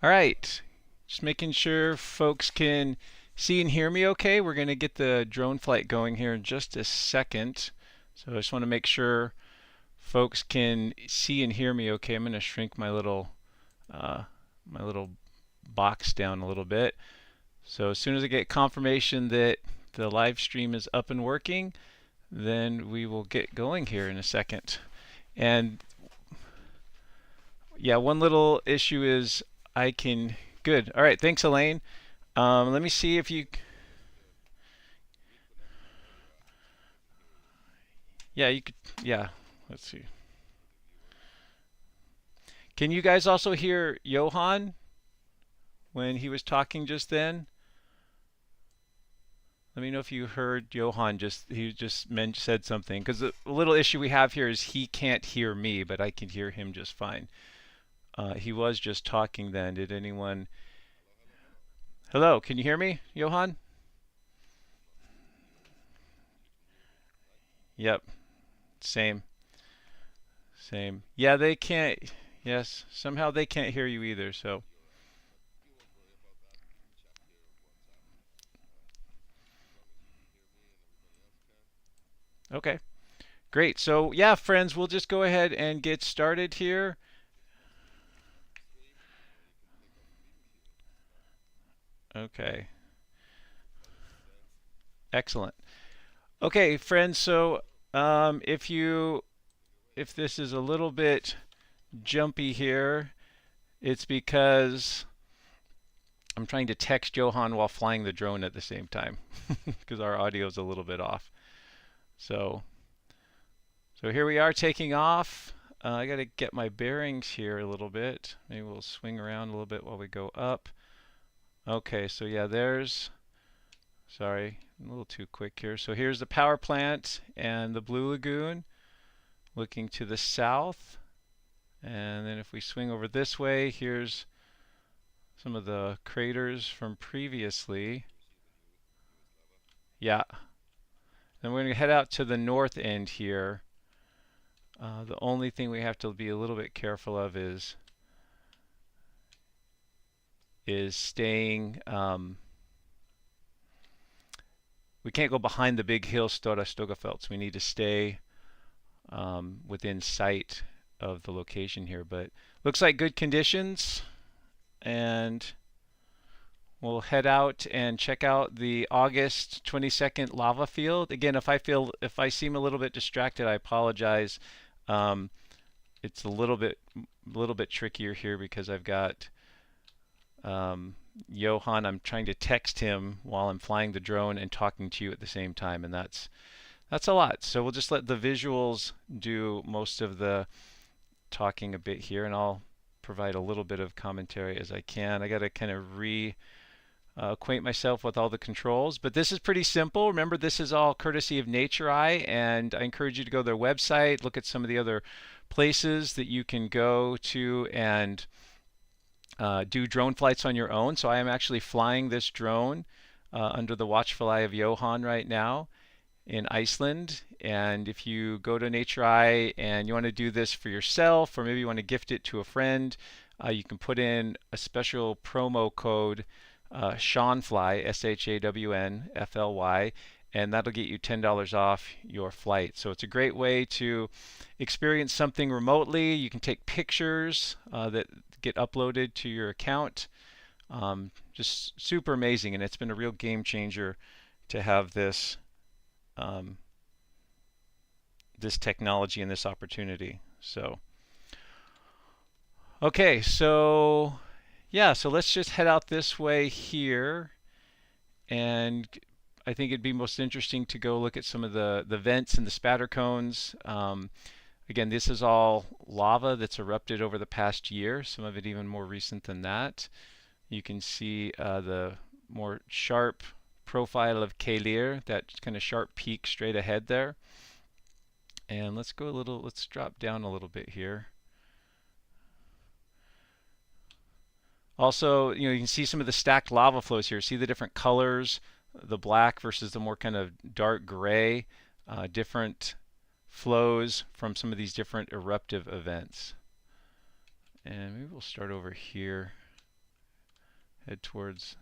All right, just making sure folks can see and hear me okay. We're going to get the drone flight going here in just a second. So I just want to make sure folks can see and hear me okay. I'm going to shrink uh, my little box down a little bit. So as soon as I get confirmation that the live stream is up and working, then we will get going here in a second. And yeah, one little issue is I can. Good. All right. Thanks, Elaine. Let me see if you. Yeah, you could. Yeah. Let's see. Can you guys also hear Johan when he was talking just then? Let me know if you heard Johan. He just said something because the little issue we have here is he can't hear me, but I can hear him just fine. He was just talking then. Did anyone? Hello. Can you hear me, Johan? Yep. Same. Same. Yeah, they can't. Yes, somehow they can't hear you either. So, okay, great. So, yeah, friends, we'll just go ahead and get started here. Okay, excellent. Okay, friends. So, if this is a little bit jumpy here, it's because I'm trying to text Johan while flying the drone at the same time because our audio is a little bit off. So, so here we are taking off. I got to get my bearings here a little bit. Maybe we'll swing around a little bit while we go up. Okay, so yeah, sorry, a little too quick here. So here's the power plant and the Blue Lagoon looking to the south. And then if we swing over this way, here's some of the craters from previously. Yeah. Then we're going to head out to the north end here. The only thing we have to be a little bit careful of is staying. We can't go behind the big hill Stora Stogafelts. We need to stay within sight of the location here. But looks like good conditions, and we'll head out and check out the August 22nd lava field. Again, if I seem a little bit distracted, I apologize. Um, it's a little bit trickier here because I've got Johan. I'm trying to text him while I'm flying the drone and talking to you at the same time, and that's a lot. So we'll just let the visuals do most of the talking a bit here, and I'll provide a little bit of commentary as I can. I got to kind of acquaint myself with all the controls, but this is pretty simple. Remember, this is all courtesy of Nature Eye, and I encourage you to go to their website, look at some of the other places that you can go to and do drone flights on your own. So I am actually flying this drone under the watchful eye of Johan right now in Iceland. And if you go to Nature Eye and you want to do this for yourself, or maybe you want to gift it to a friend, you can put in a special promo code ShawnFly, ShawnFly, and that'll get you $10 off your flight. So it's a great way to experience something remotely. You can take pictures that get uploaded to your account. Just super amazing, and it's been a real game changer to have um, this technology and this opportunity. So, okay, so yeah, so let's just head out this way here, and I think it'd be most interesting to go look at some of the vents and the spatter cones. Again, this is all lava that's erupted over the past year, some of it even more recent than that. You can see the more sharp profile of Keilir, that kind of sharp peak straight ahead there. And let's drop down a little bit here. Also, you can see some of the stacked lava flows here. See the different colors, the black versus the more kind of dark gray, different flows from some of these different eruptive events. And maybe we'll start over here. head towards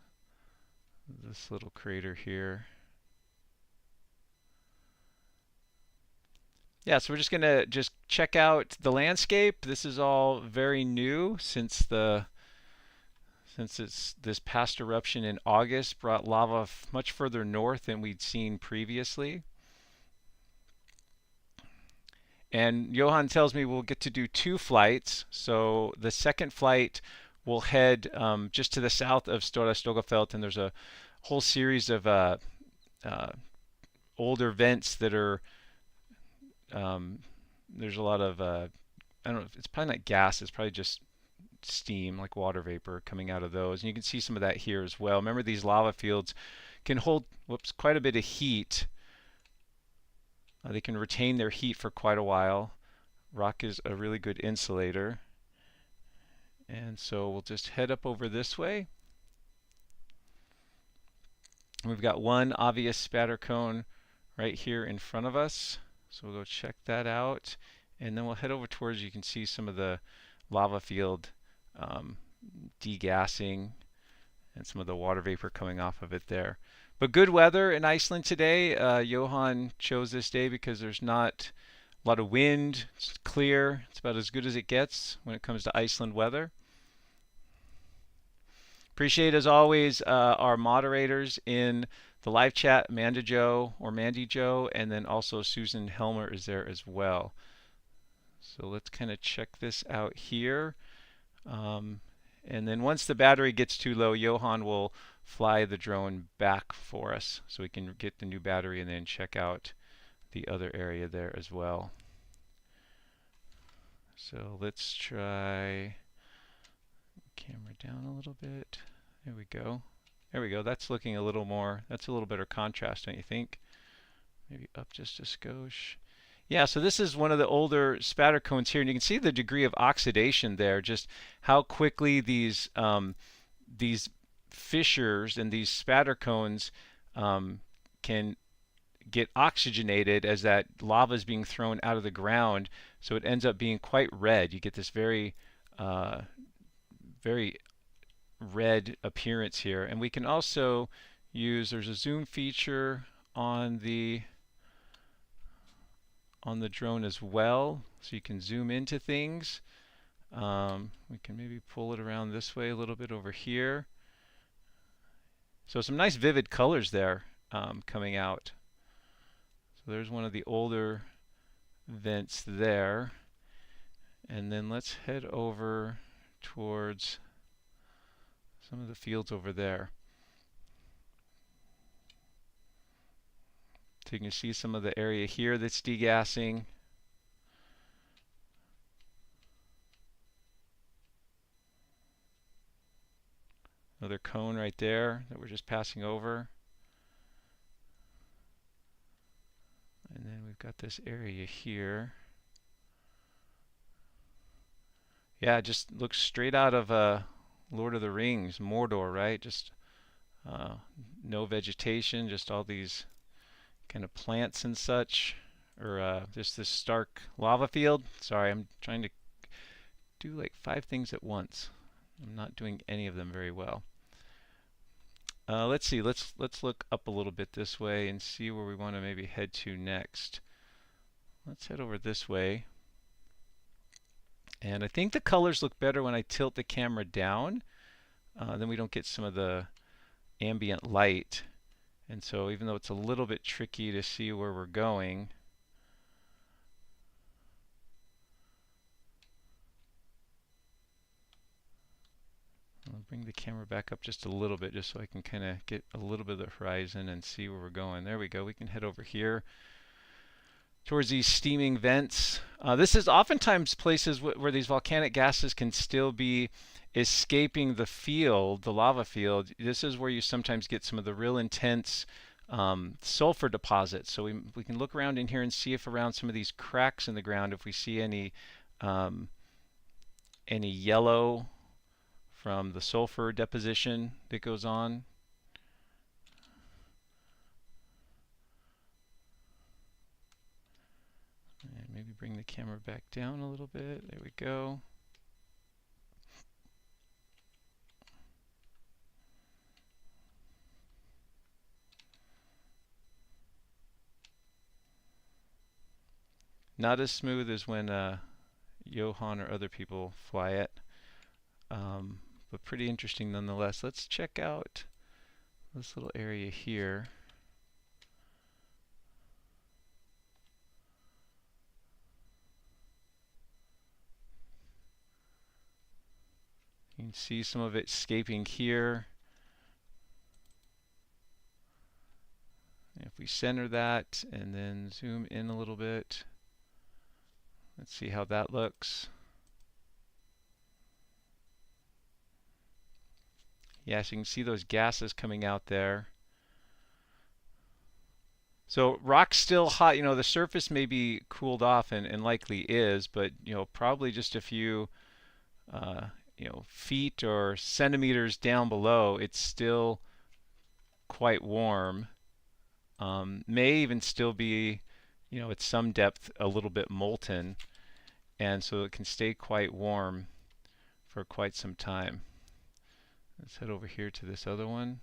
this little crater here. Yeah, so we're just gonna check out the landscape. This is all very new since it's this past eruption in August brought lava much further north than we'd seen previously. And Johan tells me we'll get to do 2 flights. So the second flight will head just to the south of Stora Stogafelt, and there's a whole series of older vents that are there's a lot of I don't know, it's probably not gas, it's probably just steam, like water vapor coming out of those. And you can see some of that here as well. Remember, these lava fields can hold quite a bit of heat. They can retain their heat for quite a while. Rock is a really good insulator. And so we'll just head up over this way. We've got one obvious spatter cone right here in front of us. So we'll go check that out. And then we'll head over towards, you can see some of the lava field degassing and some of the water vapor coming off of it there. But good weather in Iceland today. Johan chose this day because there's not a lot of wind. It's clear. It's about as good as it gets when it comes to Iceland weather. Appreciate, as always, our moderators in the live chat, Amanda Joe or Mandy Joe, and then also Susan Helmer is there as well. So let's kind of check this out here. And then once the battery gets too low, Johan will fly the drone back for us so we can get the new battery and then check out the other area there as well. So let's try camera down a little bit. There we go. There we go. That's looking a little more, that's a little better contrast, don't you think? Maybe up just a skosh. Yeah, so this is one of the older spatter cones here, and you can see the degree of oxidation there, just how quickly these fissures and these spatter cones can get oxygenated as that lava is being thrown out of the ground, so it ends up being quite red. You get this very very red appearance here. And we can also use, there's a zoom feature on the drone as well, so you can zoom into things. We can maybe pull it around this way a little bit over here. So some nice vivid colors there coming out. So there's one of the older vents there. And then let's head over towards some of the fields over there. So you can see some of the area here that's degassing. Another cone right there that we're just passing over. And then we've got this area here. Yeah, it just looks straight out of Lord of the Rings, Mordor, right? Just no vegetation, just all these kind of plants and such, or just this stark lava field. Sorry, I'm trying to do like 5 things at once. I'm not doing any of them very well. Let's see, let's look up a little bit this way and see where we want to maybe head to next. Let's head over this way. And I think the colors look better when I tilt the camera down. Then we don't get some of the ambient light. And so even though it's a little bit tricky to see where we're going, I'll bring the camera back up just a little bit just so I can kind of get a little bit of the horizon and see where we're going. There we go. We can head over here towards these steaming vents. This is oftentimes places where these volcanic gases can still be escaping the field, the lava field. This is where you sometimes get some of the real intense sulfur deposits. So we can look around in here and see if around some of these cracks in the ground, if we see any yellow from the sulfur deposition that goes on. And maybe bring the camera back down a little bit. There we go. Not as smooth as when Johan or other people fly it, but pretty interesting nonetheless. Let's check out this little area here. You can see some of it escaping here. If we center that and then zoom in a little bit, let's see how that looks. Yeah, so you can see those gases coming out there. So rock's still hot. You know, the surface may be cooled off and likely is, but you know, probably just a few feet or centimeters down below, it's still quite warm. May even still be, at some depth a little bit molten, and so it can stay quite warm for quite some time. Let's head over here to this other one.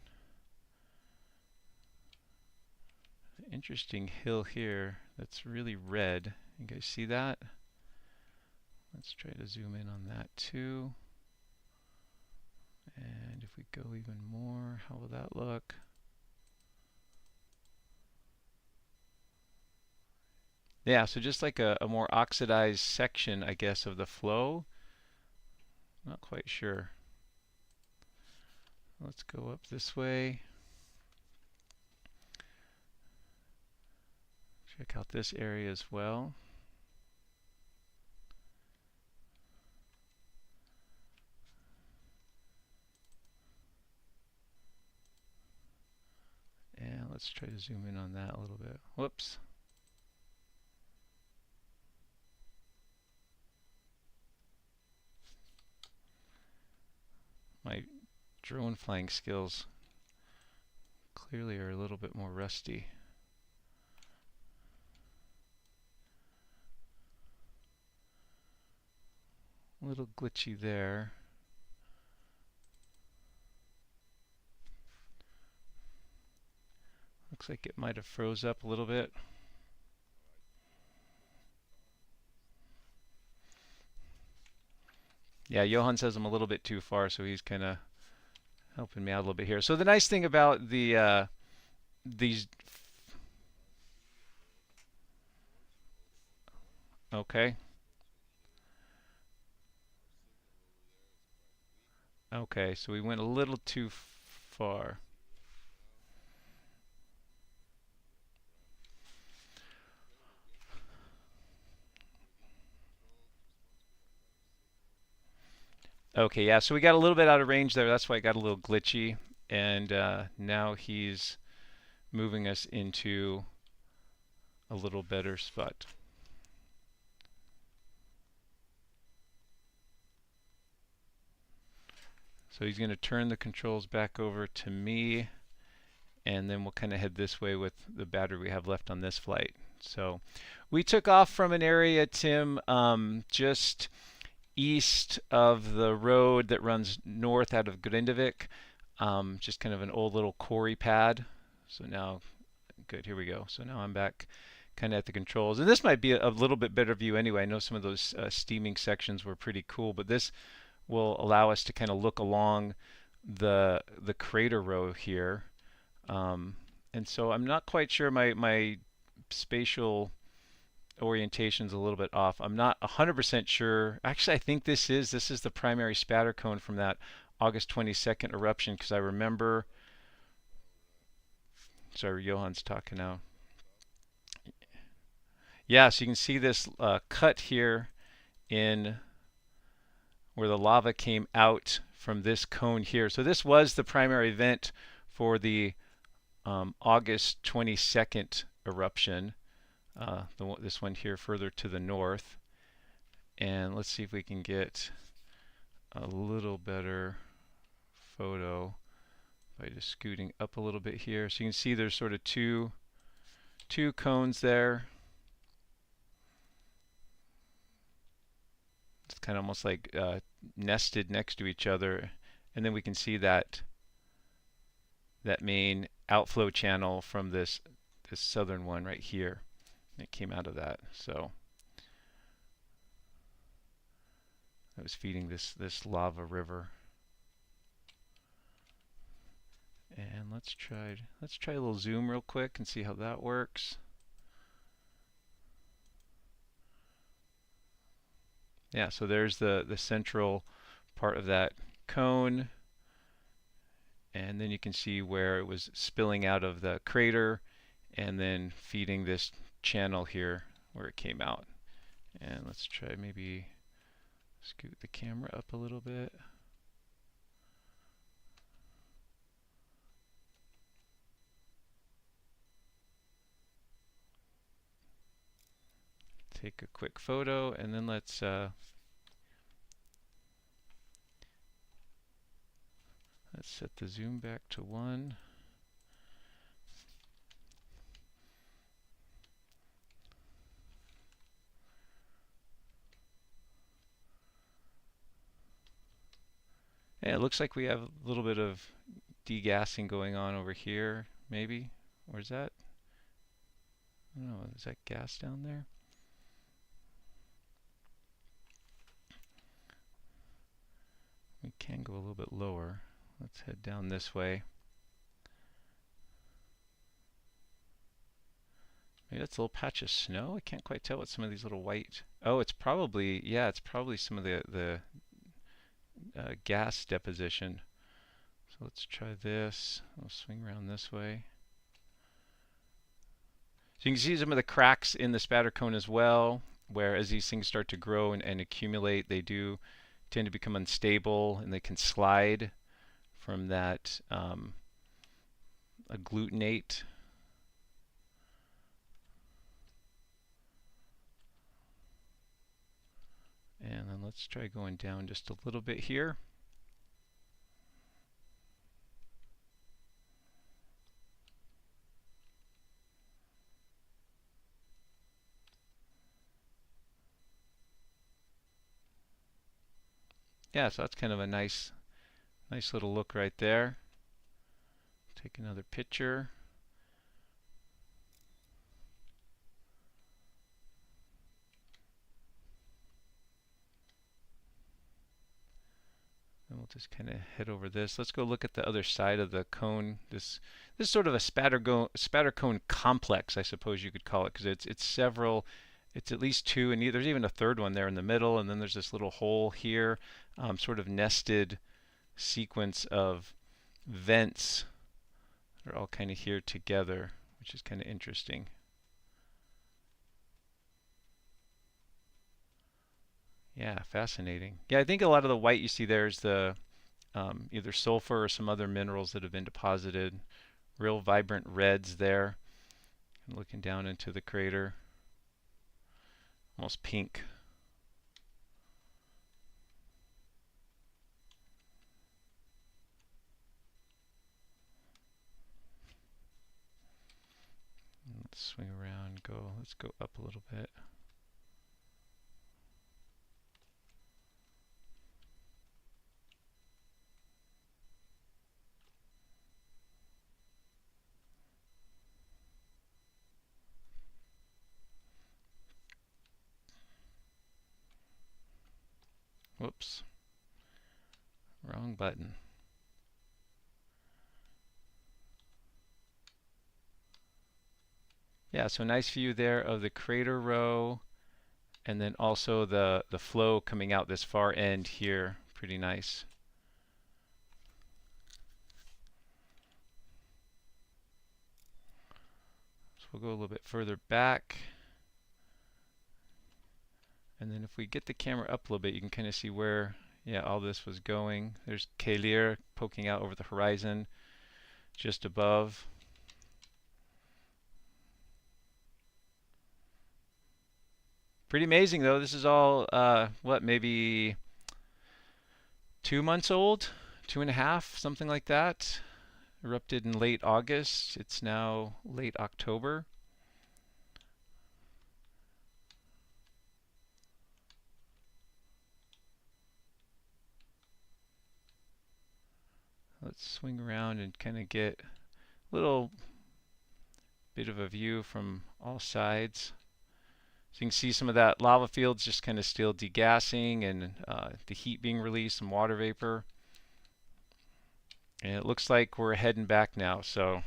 Interesting hill here that's really red. You guys see that? Let's try to zoom in on that too. And if we go even more, how will that look? Yeah, so just like a more oxidized section, I guess, of the flow. Not quite sure. Let's go up this way. Check out this area as well. And let's try to zoom in on that a little bit. Whoops. My drone flying skills clearly are a little bit more rusty. A little glitchy there. Looks like it might have froze up a little bit. Yeah, Johan says I'm a little bit too far, so he's kind of helping me out a little bit here. So the nice thing about these, okay, okay, so we went a little too far. Okay, yeah, so we got a little bit out of range there. That's why it got a little glitchy. And now he's moving us into a little better spot. So he's going to turn the controls back over to me, and then we'll kind of head this way with the battery we have left on this flight. So we took off from an area, Tim, just east of the road that runs north out of Grindavik, just kind of an old little quarry pad. So now, good, here we go. So now I'm back kind of at the controls. And this might be a little bit better view anyway. I know some of those steaming sections were pretty cool, but this will allow us to kind of look along the crater row here. And so I'm not quite sure my spatial orientation's a little bit off. I'm not 100% sure. Actually, I think this is the primary spatter cone from that August 22nd eruption, because I remember. Sorry, Johan's talking now. Yeah, so you can see this cut here in where the lava came out from this cone here. So this was the primary vent for the August 22nd eruption. This one here further to the north. And let's see if we can get a little better photo by just scooting up a little bit here. So you can see there's sort of two cones there. It's kind of almost like nested next to each other. And then we can see that main outflow channel from this southern one right here. It came out of that. So that was feeding this lava river. And let's try a little zoom real quick and see how that works. Yeah, so there's the central part of that cone, and then you can see where it was spilling out of the crater and then feeding this channel here where it came out. And let's try maybe scoot the camera up a little bit. Take a quick photo, and then let's set the zoom back to 1. Yeah, it looks like we have a little bit of degassing going on over here, maybe. Where's that? I don't know, is that gas down there? We can go a little bit lower. Let's head down this way. Maybe that's a little patch of snow. I can't quite tell what some of these little white. Oh, it's probably, yeah, it's probably some of the gas deposition. So let's try this. I'll swing around this way. So you can see some of the cracks in the spatter cone as well, where as these things start to grow and accumulate, they do tend to become unstable and they can slide from that agglutinate. And then let's try going down just a little bit here. Yeah, so that's kind of a nice little look right there. Take another picture. And we'll just kind of head over this. Let's go look at the other side of the cone. This is sort of a spatter cone complex, I suppose you could call it, because it's several. It's at least 2, and there's even a third one there in the middle, and then there's this little hole here, sort of nested sequence of vents that are all kind of here together, which is kind of interesting. Yeah, fascinating. Yeah, I think a lot of the white you see there is the either sulfur or some other minerals that have been deposited. Real vibrant reds there. And looking down into the crater. Almost pink. Let's swing around, let's go up a little bit. Whoops. Wrong button. Yeah, so nice view there of the crater row, and then also the flow coming out this far end here. Pretty nice. So we'll go a little bit further back. And then if we get the camera up a little bit, you can kind of see where, yeah, all this was going. There's Kalir poking out over the horizon just above. Pretty amazing, though. This is all, what, maybe 2 months old? 2.5, something like that. Erupted in late August. It's now late October. Let's swing around and kind of get a little bit of a view from all sides. So you can see some of that lava fields just kind of still degassing and the heat being released, some water vapor. And it looks like we're heading back now. So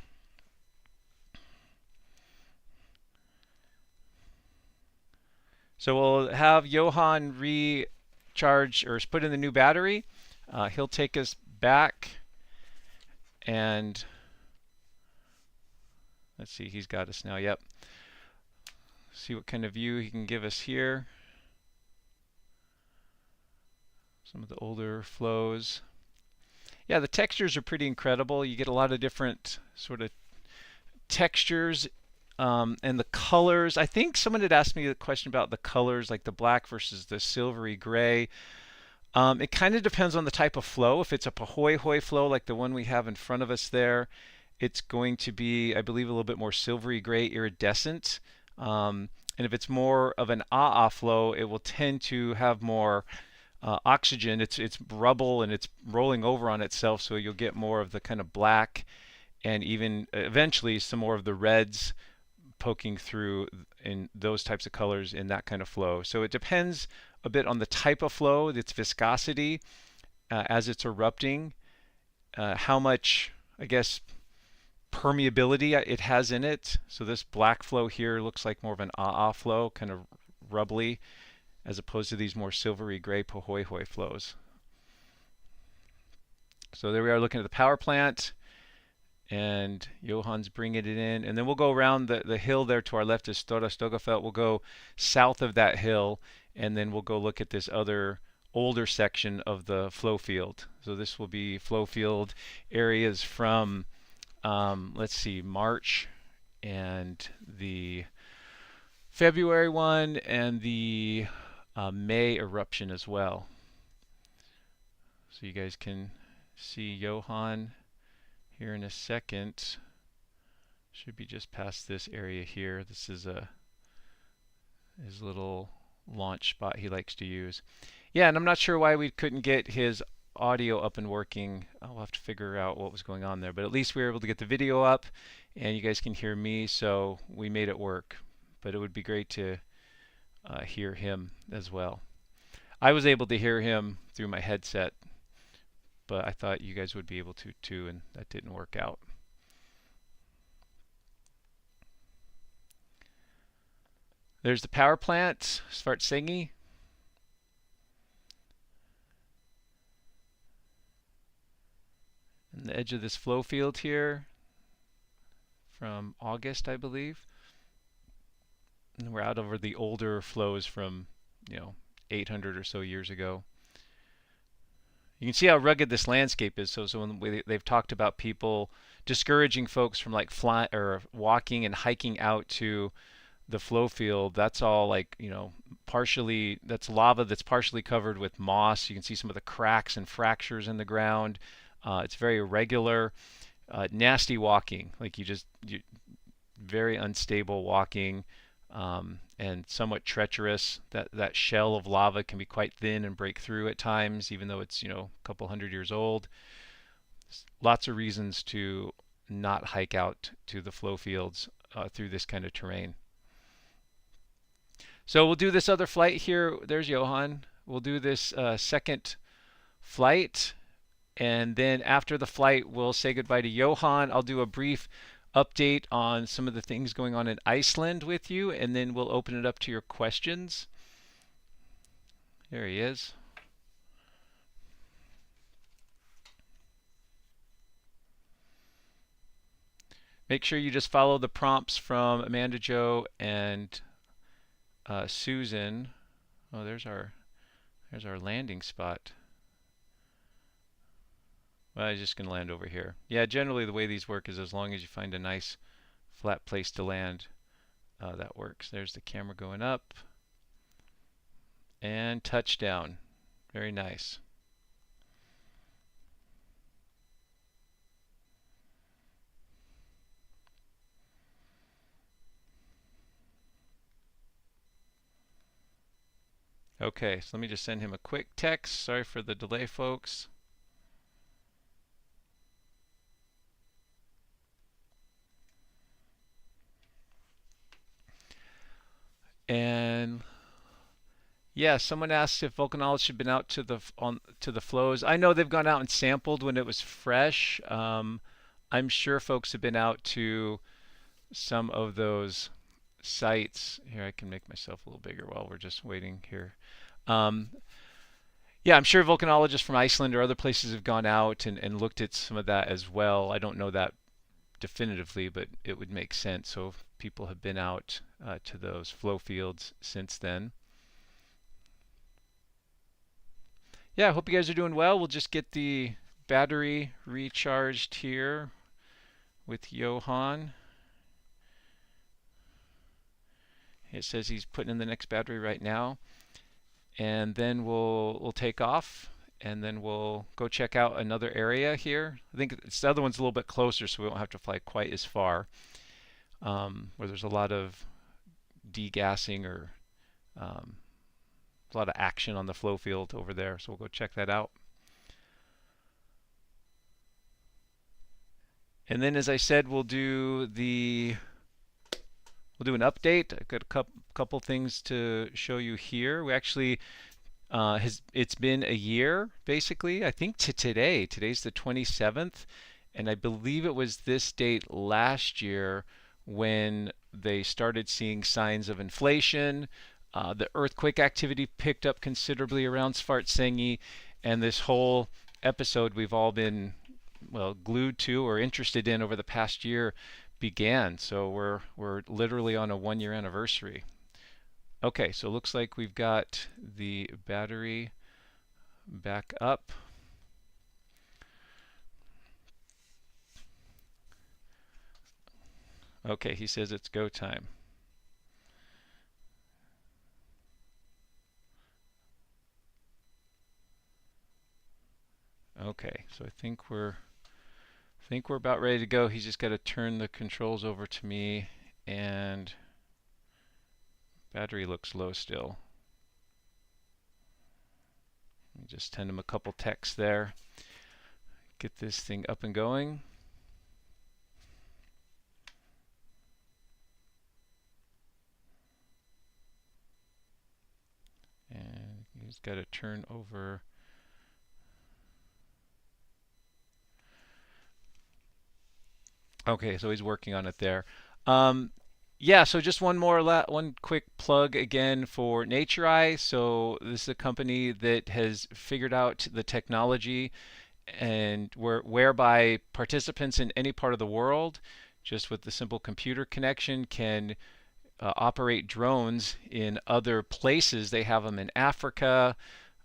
we'll have Johan recharge or put in the new battery. He'll take us back, and let's see, he's got us now. Yep. See what kind of view he can give us here. Some of the older flows. Yeah, the textures are pretty incredible. You get a lot of different sort of textures, and the colors. I think someone had asked me a question about the colors, like the black versus the silvery gray. It kind of depends on the type of flow. If it's a Pahoehoe flow like the one we have in front of us there, it's going to be, I believe, a little bit more silvery gray iridescent. And if it's more of an Aa flow, it will tend to have more oxygen. It's rubble and it's rolling over on itself, so you'll get more of the kind of black and even eventually some more of the reds poking through in those types of colors in that kind of flow. So it depends a bit on the type of flow, its viscosity as it's erupting, how much, I guess, permeability it has in it. So this black flow here looks like more of an Aa flow, kind of rubbly, as opposed to these more silvery gray Pahoehoe flows. So there we are looking at the power plant, and Johan's bringing it in. And then we'll go around the hill there to our left is Stora Stogafelt. We'll go south of that hill, and then we'll go look at this other older section of the flow field. So this will be flow field areas from let's see, March and the February one and the May eruption as well. So you guys can see Johan here in a second. Should be just past this area here. This is his little launch spot he likes to use. Yeah, and I'm not sure why we couldn't get his audio up and working. I'll have to figure out what was going on there, but at least we were able to get the video up and you guys can hear me, so we made it work. But it would be great to hear him as well. I was able to hear him through my headset, but I thought you guys would be able to too, and that didn't work out. There's the power plant, Svartsengi. And the edge of this flow field here from August, I believe. And we're out over the older flows from, 800 or so years ago. You can see how rugged this landscape is. So when they've talked about people discouraging folks from like flying or walking and hiking out to the flow field, that's all like, partially, that's lava that's partially covered with moss. You can see some of the cracks and fractures in the ground. It's very irregular, nasty walking, like very unstable walking, and somewhat treacherous. That shell of lava can be quite thin and break through at times, even though it's, a couple hundred years old. Lots of reasons to not hike out to the flow fields through this kind of terrain. So we'll do this other flight here. There's Johan. We'll do this second flight. And then after the flight, we'll say goodbye to Johan. I'll do a brief update on some of the things going on in Iceland with you, and then we'll open it up to your questions. There he is. Make sure you just follow the prompts from Amanda Jo and Susan. Oh, there's our landing spot. Well, I'm just going to land over here. Yeah, generally the way these work is as long as you find a nice flat place to land, that works. There's the camera going up. And touchdown. Very nice. Okay, so let me just send him a quick text. Sorry for the delay, folks. And yeah, someone asked if volcanologists had been out to the flows. I know they've gone out and sampled when it was fresh. I'm sure folks have been out to some of those sites. Here, I can make myself a little bigger while we're just waiting here. Um, yeah, I'm sure volcanologists from Iceland or other places have gone out and looked at some of that as well. I don't know that definitively, but it would make sense. So people have been out to those flow fields since then. Yeah, I hope you guys are doing well. We'll just get the battery recharged here with Johan. It says he's putting in the next battery right now. And then we'll take off, and then we'll go check out another area here. I think the other one's a little bit closer, so we won't have to fly quite as far, where there's a lot of degassing or a lot of action on the flow field over there. So we'll go check that out. And then, as I said, we'll do an update. I've got a couple things to show you here. We actually it's been a year basically. I think to today. Today's the 27th, and I believe it was this date last year when they started seeing signs of inflation. The earthquake activity picked up considerably around Svartsengi, and this whole episode we've all been glued to or interested in over the past year began. So we're literally on a 1-year anniversary. Okay, so it looks like we've got the battery back up. Okay, he says it's go time. Okay, so I think we're about ready to go. He's just got to turn the controls over to me, and battery looks low still. Let me just send him a couple texts there. Get this thing up and going. And he's got to turn over. Okay, so he's working on it there. Yeah, so just one quick plug again for Nature Eye. So this is a company that has figured out the technology and whereby participants in any part of the world, just with the simple computer connection, can operate drones in other places. They have them in Africa,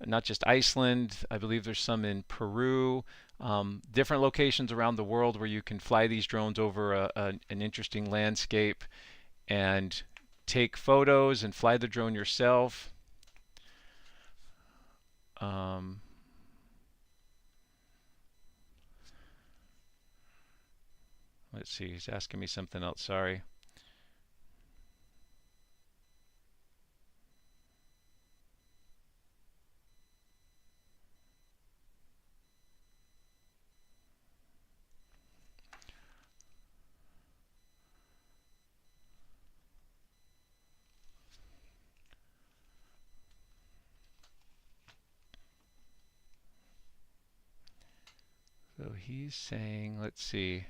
not just Iceland. I believe there's some in Peru. Different locations around the world where you can fly these drones over an interesting landscape and take photos and fly the drone yourself. Let's see, he's asking me something else, sorry. So he's saying, let's see.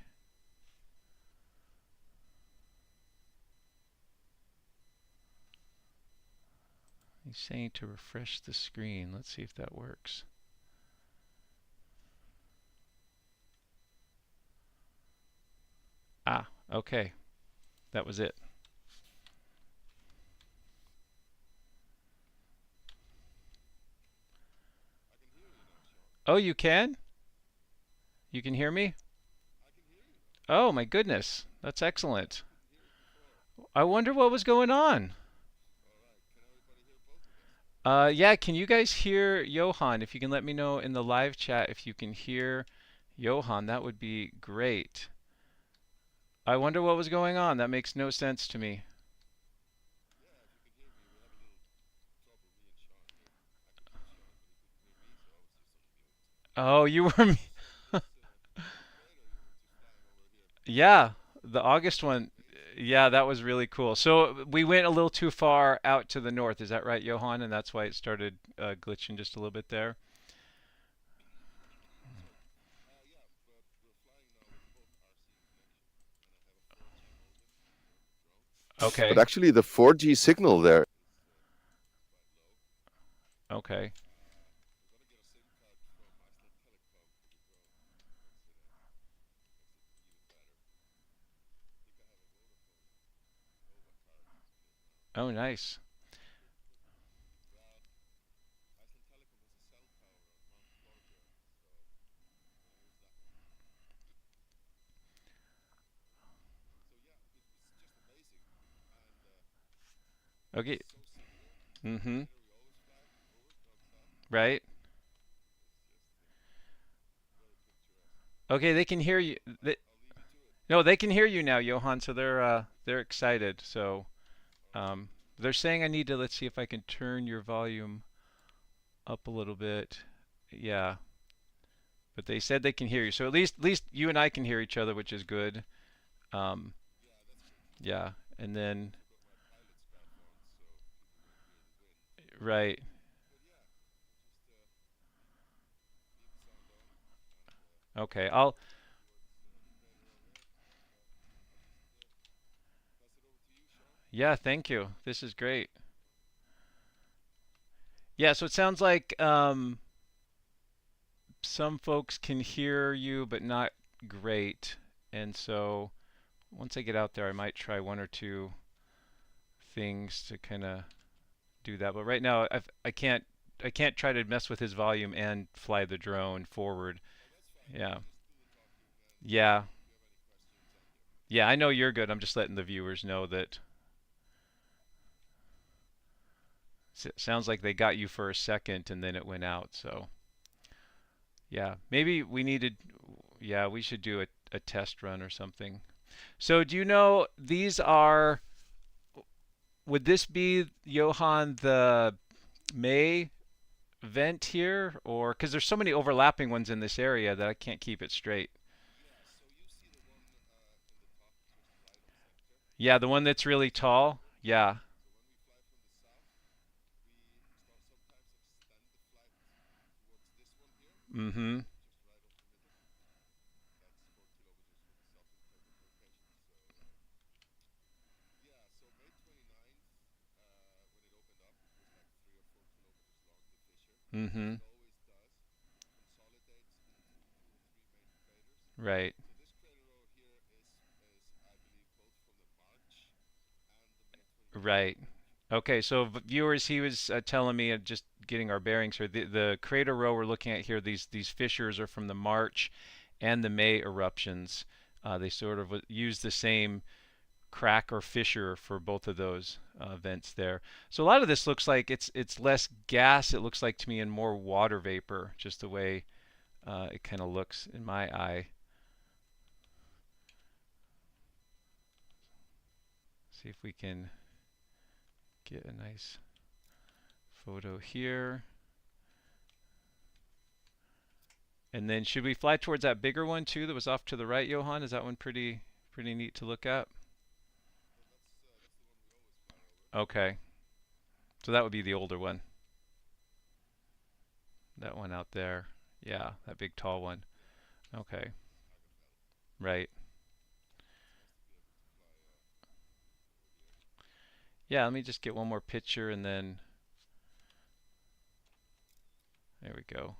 He's saying to refresh the screen. Let's see if that works. Ah, okay. That was it. Oh, you can? You can hear me? Oh, my goodness. That's excellent. I wonder what was going on. Yeah, can you guys hear Johan? If you can let me know in the live chat if you can hear Johan, that would be great. I wonder what was going on. That makes no sense to me. Oh, you were yeah, the August one. Yeah, that was really cool. So we went a little too far out to the north. Is that right, Johan? And that's why it started glitching just a little bit there. But Okay. actually, the 4G signal there. Okay. Oh, nice. Okay. Mm-hmm. Right. Okay, they can hear you. No, they can hear you now, Johan. So they're excited. So they're saying I need to. Let's see if I can turn your volume up a little bit. Yeah, but they said they can hear you. So at least you and I can hear each other, which is good. Um, yeah, and then right. Okay, I'll. Yeah, thank you. This is great. Yeah, so it sounds like some folks can hear you, but not great. And so once I get out there, I might try one or two things to kind of do that. But right now, I can't try to mess with his volume and fly the drone forward. Yeah, yeah, yeah. I know you're good. I'm just letting the viewers know that sounds like they got you for a second and then it went out. So yeah, maybe we needed. Yeah, we should do a test run or something. So do you know these are? Would this be Johan the May vent here, or because there's so many overlapping ones in this area that I can't keep it straight. Yeah, the one that's really tall. Yeah. Mm-hmm. Mm-hmm. Right. Right. Okay, so viewers, he was telling me, just getting our bearings here. The crater row we're looking at here, these fissures are from the March and the May eruptions. They sort of use the same crack or fissure for both of those vents there. So a lot of this looks like it's less gas. It looks like to me and more water vapor, just the way it kind of looks in my eye. See if we can get a nice photo here. And then should we fly towards that bigger one too that was off to the right, Johan? Is that one pretty neat to look at? Okay. So that would be the older one. That one out there. Yeah, that big tall one. Okay. Right. Yeah, let me just get one more picture and then there we go.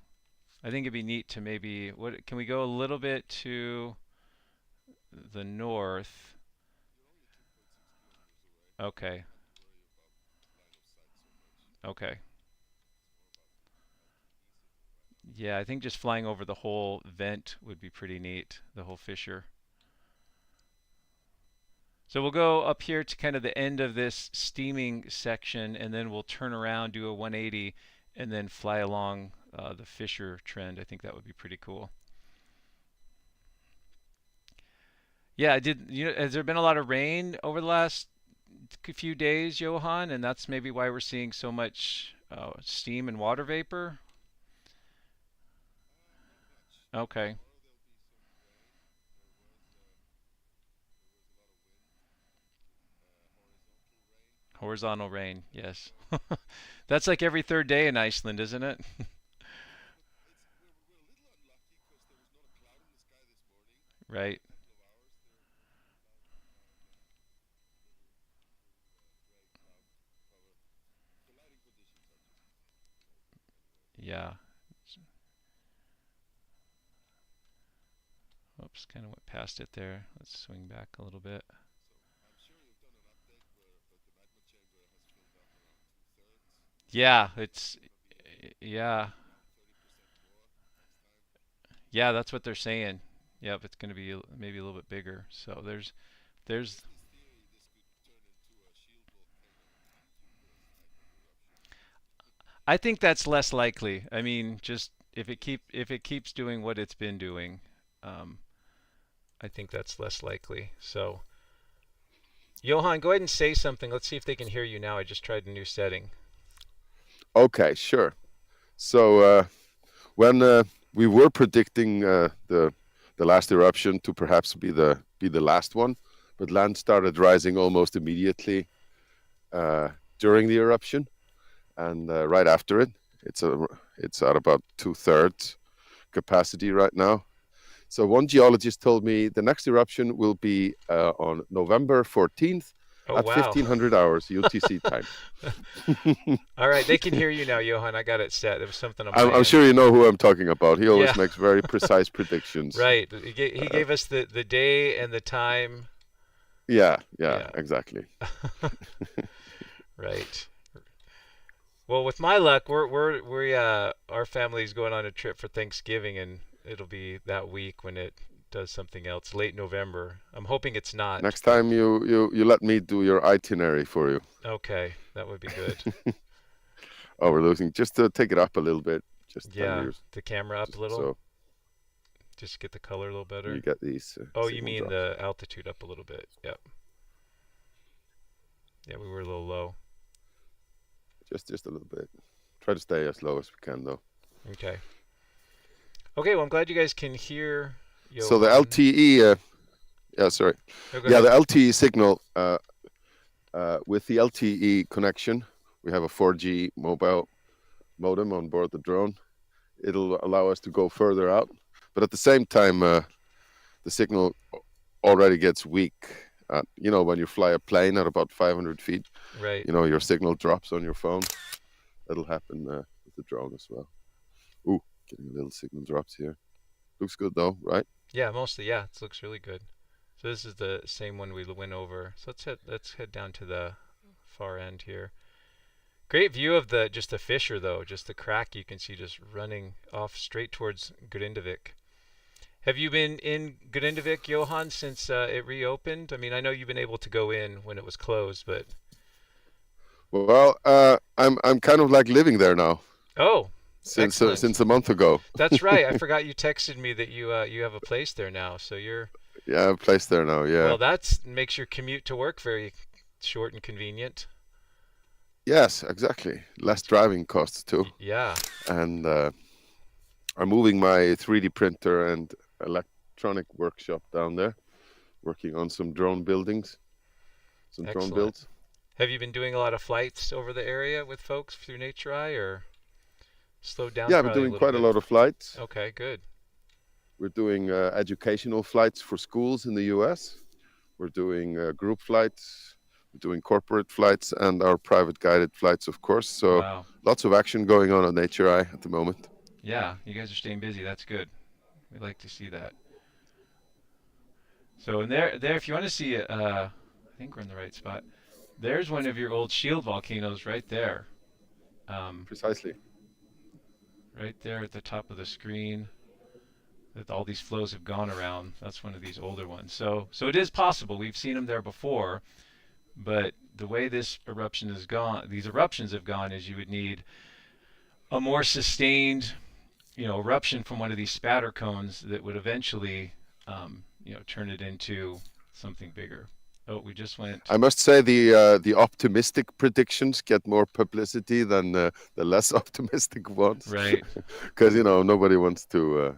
I think it'd be neat to maybe what can we go a little bit to the north? Okay. Okay. Yeah, I think just flying over the whole vent would be pretty neat, the whole fissure. So we'll go up here to kind of the end of this steaming section, and then we'll turn around, do a 180, and then fly along the fissure trend. I think that would be pretty cool. Yeah, has there been a lot of rain over the last few days, Johan? And that's maybe why we're seeing so much steam and water vapor? Okay. Horizontal rain, yes. That's like every third day in Iceland, isn't it? Right. Yeah. Oops, kind of went past it there. Let's swing back a little bit. Yeah, yeah. Yeah, that's what they're saying. Yep, it's going to be maybe a little bit bigger. So there's I think that's less likely. I mean, just if it keeps doing what it's been doing, um, I think that's less likely. So, Johan, go ahead and say something. Let's see if they can hear you now. I just tried a new setting. Okay, sure. So when we were predicting the last eruption to perhaps be the last one, but land started rising almost immediately uh, during the eruption, and right after it, it's a it's at about 2/3 capacity right now. So one geologist told me the next eruption will be on November 14th Oh, at wow. 1500 hours UTC time. All right, they can hear you now, Johan. I got it set. There was something on my I'm end. sure you know who I'm talking about. He Yeah, always makes very precise predictions. right. He Uh, gave us the day and the time. yeah, Yeah, exactly. right. Well, with my luck, we our family's going on a trip for Thanksgiving, and it'll be that week when it does something else, late November. I'm hoping it's not, Next but time you let me do your itinerary for you. okay, that would be good. Oh, we're losing. Just to take it up a little bit, just 10 Yeah, meters, the camera up a just little, so just to get the color a little you better. get these Oh, you signal mean drops. the altitude up a little bit? Yep. Yeah, we were a little low. Just a little bit. Try to stay as low as we can, though. Okay. Okay, well, I'm glad you guys can hear So the Johan. LTE, yeah, sorry, Oh, go yeah, ahead. the LTE signal. With the LTE connection, we have a 4G mobile modem on board the drone. It'll allow us to go further out, but at the same time, the signal already gets weak. When you fly a plane at about 500 feet, Right. your signal drops on your phone. That'll happen with the drone as well. Ooh, getting a little signal drops here. Looks good though, right? Yeah, mostly. Yeah, it looks really good. So this is the same one we went over. So let's head down to the far end here. Great view of the just the fissure though, just the crack you can see just running off straight towards Grindavik. Have you been in Grindavik, Johan, since it reopened? I mean, I know you've been able to go in when it was closed, but Well, I'm kind of like living there now oh, excellent. since a month ago. That's right. I forgot you texted me that you have a place there now. So you're Yeah, I'm placed there now. Yeah. well. That makes your commute to work very short and convenient. Yes, exactly. Less driving costs too, Yeah, and I'm moving my 3D printer and electronic workshop down there, working on some drone buildings, some drone excellent. builds. Have you been doing a lot of flights over the area with folks through Nature Eye, or slowed down Yeah, I've been probably a doing little quite a bit? lot of flights. Okay, good. We're doing educational flights for schools in the US. We're doing group flights. We're doing corporate flights and our private guided flights, of course. So Wow. lots of action going on at Nature Eye at the moment. Yeah, you guys are staying busy. That's good. We like to see that. So, and there, if you want to see it, I think we're in the right spot. There's one of your old shield volcanoes right there. Um, Precisely. right there at the top of the screen. That all these flows have gone around. That's one of these older ones. So it is possible. We've seen them there before, but the way this eruption has gone, these eruptions have gone, is you would need a more sustained, eruption from one of these spatter cones that would eventually, turn it into something bigger. Oh, we just went I must say the optimistic predictions get more publicity than the less optimistic ones, right. because nobody wants to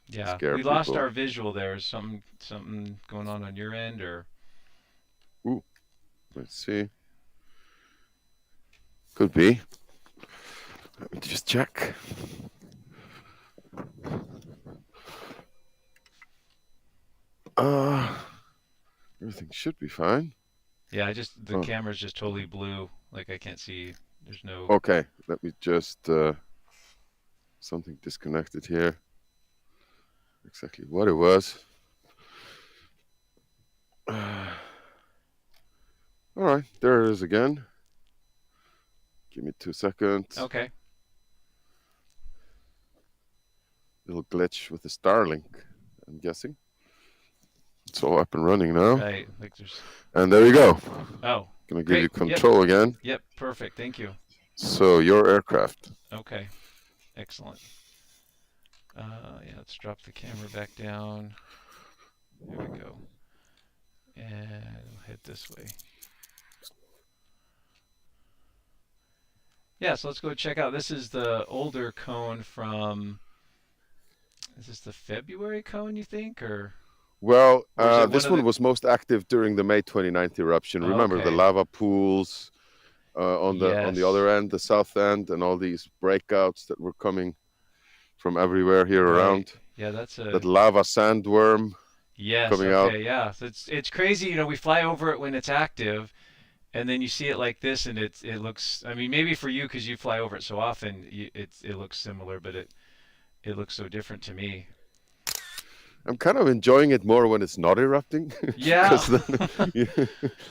Yeah, scare we lost people. our visual there. Is something going on your end, or Ooh. Let's see. Could be. Let me just check. Everything should be fine. Yeah, the camera's just totally blue. Like I can't see. There's no. Okay, let me just something disconnected here. Exactly what it was. All right, there it is again. Give me 2 seconds. Okay. Little glitch with the Starlink, I'm guessing. It's all up and running now. Right. Like there's. And there you go. Oh. Gonna give you control again. Yep. Perfect. Thank you. So your aircraft. Okay. Excellent. Yeah. Let's drop the camera back down. There we go. And we'll head this way. Yeah, so let's go check out. This is the older cone from. Is this the February cone, you think, or? Well, this one was most active during the May 29th eruption. Remember the lava pools on the other end, the south end, and all these breakouts that were coming from everywhere here around. Yeah, that's that lava sandworm. Yes. Coming out. Yeah. So it's crazy. You know, we fly over it when it's active, and then you see it like this, and it looks. I mean, maybe for you because you fly over it so often, it looks similar, but it looks so different to me. I'm kind of enjoying it more when it's not erupting. Yeah.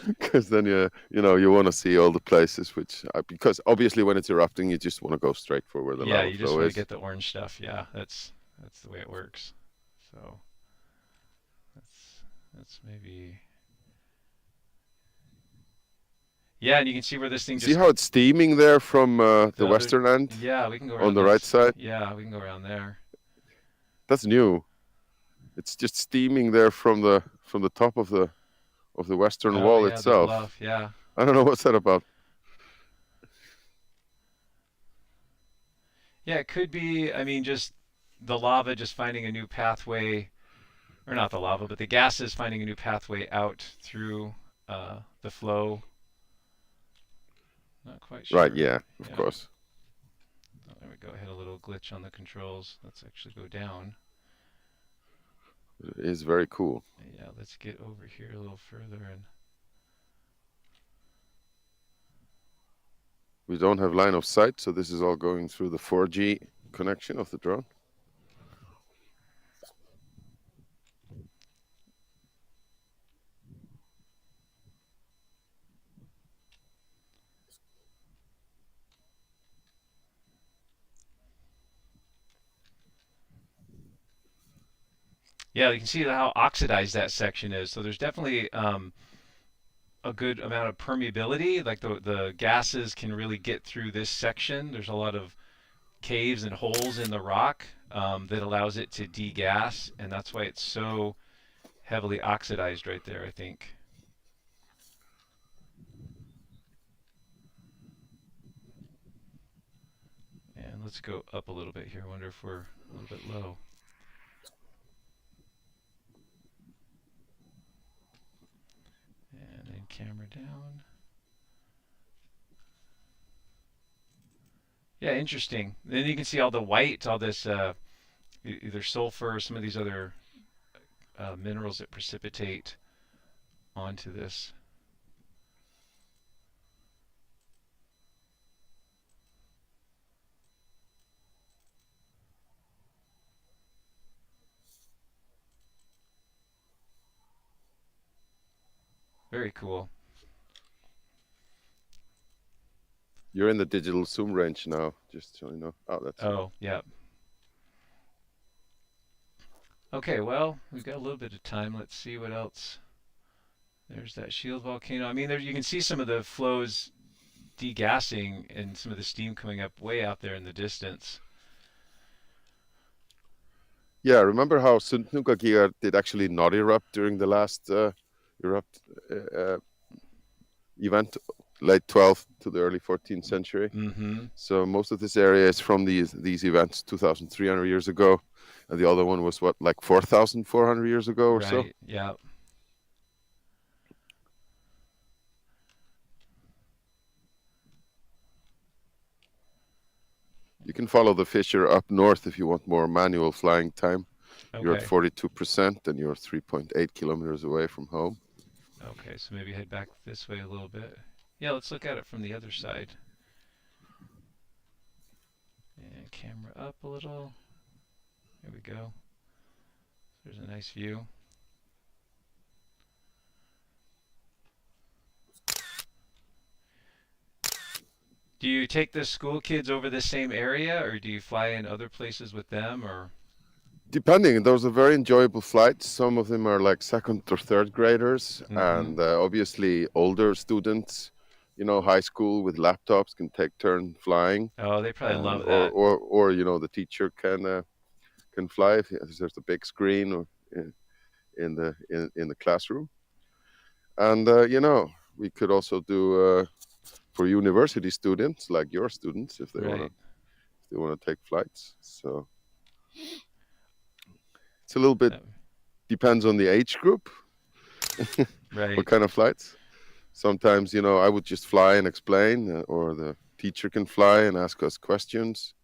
Because then you want to see all the places because obviously when it's erupting you just want to go straight for where the lava flow is. Yeah, you just want to get the orange stuff. Yeah, that's the way it works. So that's maybe. Yeah, and you can see where this thing see how it's steaming there from the western end? Yeah, we can go around on the right side. Yeah, we can go around there. That's new. It's just steaming there from the top of the western wall itself. The bluff, yeah. I don't know what's that about. Yeah, it could be. I mean, just the lava just finding a new pathway, or not the lava, but the gases finding a new pathway out through the flow. Not quite sure. Right. Yeah. Of course. Oh, there we go. I had a little glitch on the controls. Let's actually go down. It is very cool. Yeah, let's get over here a little further and. We don't have line of sight, so this is all going through the 4G connection of the drone. Yeah, you can see how oxidized that section is. So there's definitely a good amount of permeability. Like the gases can really get through this section. There's a lot of caves and holes in the rock that allows it to degas, and that's why it's so heavily oxidized right there, I think. And let's go up a little bit here. I wonder if we're a little bit low. And then camera down. Yeah, interesting. Then you can see all the white, all this either sulfur or some of these other minerals that precipitate onto this. Very cool. You're in the digital zoom range now, just so you know. Oh, that's. Oh, yeah. Okay, well, we've got a little bit of time. Let's see what else. There's that shield volcano. I mean, you can see some of the flows degassing and some of the steam coming up way out there in the distance. Yeah, remember how Sundhnúkagiga did actually not erupt during the last event, late 12th to the early 14th century. Mm-hmm. So most of this area is from these events 2,300 years ago, and the other one was what, like 4,400 years ago or so. Yeah. You can follow the fissure up north if you want more manual flying time. You're at Okay. 42% and you're 3.8 kilometers away from home. Okay, so maybe head back this way a little bit. Yeah, let's look at it from the other side. And camera up a little. There we go. There's a nice view. Do you take the school kids over the same area, or do you fly in other places with them, or? Depending, those are very enjoyable flights. Some of them are like second or third graders, Mm-hmm. and obviously older students, high school with laptops can take turn flying, Oh, they probably and love that. or the teacher can fly if there's a big screen or in the classroom. And we could also do for university students like your students if they want to Right. if they want to take flights. So it's a little bit That, depends on the age group, what right. kind of flights. Sometimes I would just fly and explain, or the teacher can fly and ask us questions.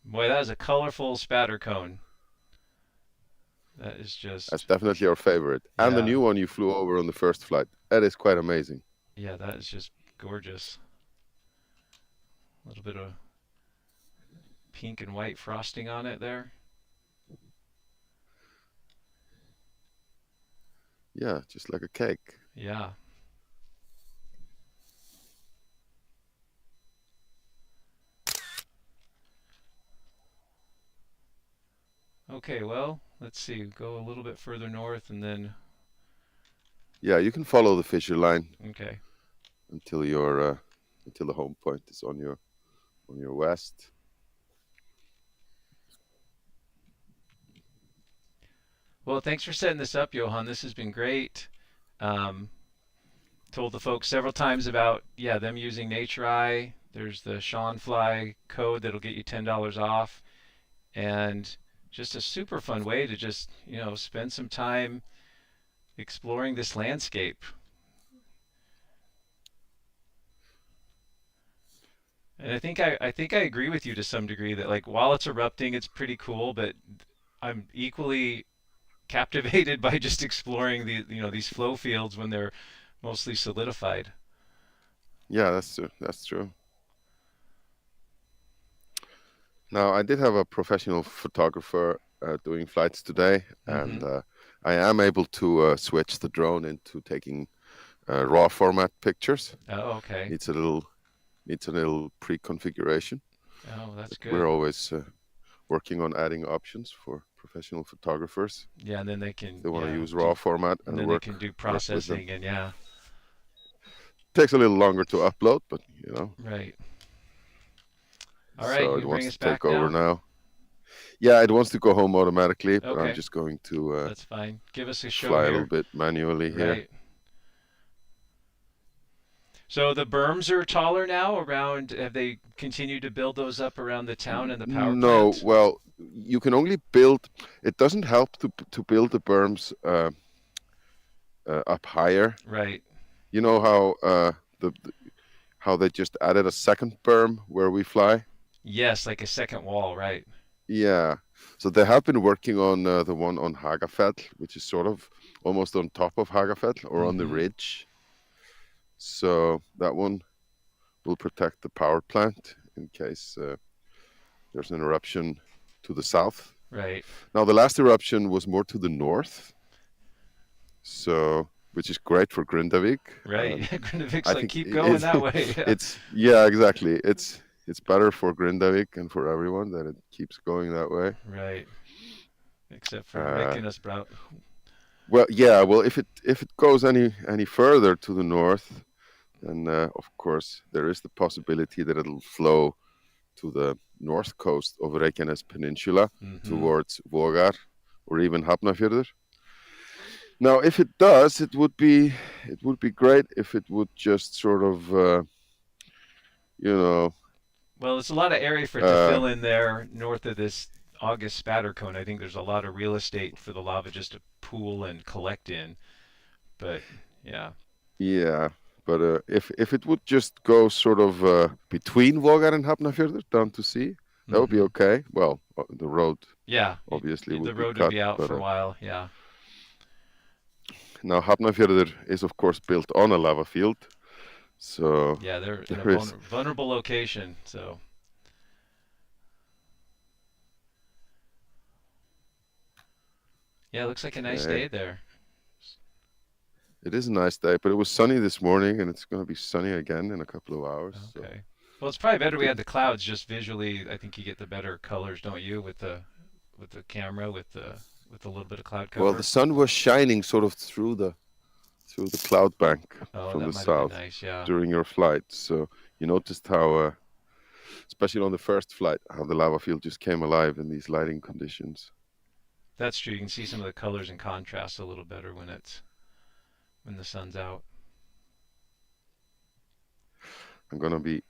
Boy, that is a colorful spatter cone. That is That's just, definitely our favorite. And the yeah, new one you flew over on the first flight, that is quite amazing. yeah, that is just gorgeous. A little bit of pink and white frosting on it there. Yeah, just like a cake. Yeah. Okay, well, let's see. Go a little bit further north and then, Yeah, you can follow the fissure line okay. until until the home point is on your west. Well, thanks for setting this up, Johan. This has been great. Um, Told the folks several times about, yeah, them using Nature Eye. There's the Shawn Fly code that'll get you $10 off. And just a super fun way to just, spend some time exploring this landscape. And I think I agree with you to some degree that like while it's erupting, it's pretty cool, but I'm equally captivated by just exploring these flow fields when they're mostly solidified. Yeah, that's true. That's true. Now, I did have a professional photographer doing flights today, and Mm-hmm. I am able to switch the drone into taking raw format pictures. Oh, okay. Needs a little pre-configuration, Oh, that's but we're good. always working on adding options for professional photographers Yeah, and then they if can they want to yeah use raw do format and and then they work can do work with them. processing and yeah, Takes a little longer to upload, but right. All right, so you it can bring wants us to take back over now. now. Yeah, it wants to go home automatically, but I'm Okay, just going to that's fine. Give us a show fly a little here. bit manually here. Right. So the berms are taller now around, have they continued to build those up around the town and the power No, plant? well, you can only build. It doesn't help to build the berms up higher. Right. You know how how they just added a second berm where we fly? Yes, like a second wall, right. Yeah. So they have been working on the one on Hagafell, which is sort of almost on top of Hagafell or on the Mm-hmm. ridge. So that one will protect the power plant in case there's an eruption to the south. Right. Now, the last eruption was more to the north, so which is great for Grindavik, Right. and Grindavic's I like think keep going that way. Yeah. it's yeah, exactly. It's better for Grindavik and for everyone that it keeps going that way. Right. Except for Uh, Reykjanesbrot. well, yeah, well, if it goes any further to the north, then of course there is the possibility that it'll flow to the north coast of Reykjanes Peninsula Mm-hmm. towards Vogar or even Hafnarfjörður. Now, if it does, it would be great if it would just sort of you know Well, it's a lot of area for it to uh, fill in there north of this August spatter cone. I think there's a lot of real estate for the lava just to pool and collect in. But yeah, yeah, But if it would just go sort of between Vågar and Hafnarfjörður down to sea, that would be Hmm. okay. Well, the road Yeah, obviously the would be road would cut, be out but for a while. Yeah. now Hafnarfjörður is of course built on a lava field, so Yeah, they're in a there is. vulnerable location. So yeah, it looks like a nice Okay. day there. It is a nice day, but it was sunny this morning, and it's going to be sunny again in a couple of hours. So Okay. Well, it's probably better we good. had the clouds. Just visually, I think you get the better colors, don't you, with the camera with a little bit of cloud Well, the cover. sun was shining sort of through the cloud bank Oh, from that the might have been south nice. Yeah. during your flight. So you noticed how, especially on the first flight, how the lava field just came alive in these lighting conditions. That's true. You can see some of the colors and contrast a little better when the sun's out. I'm gonna be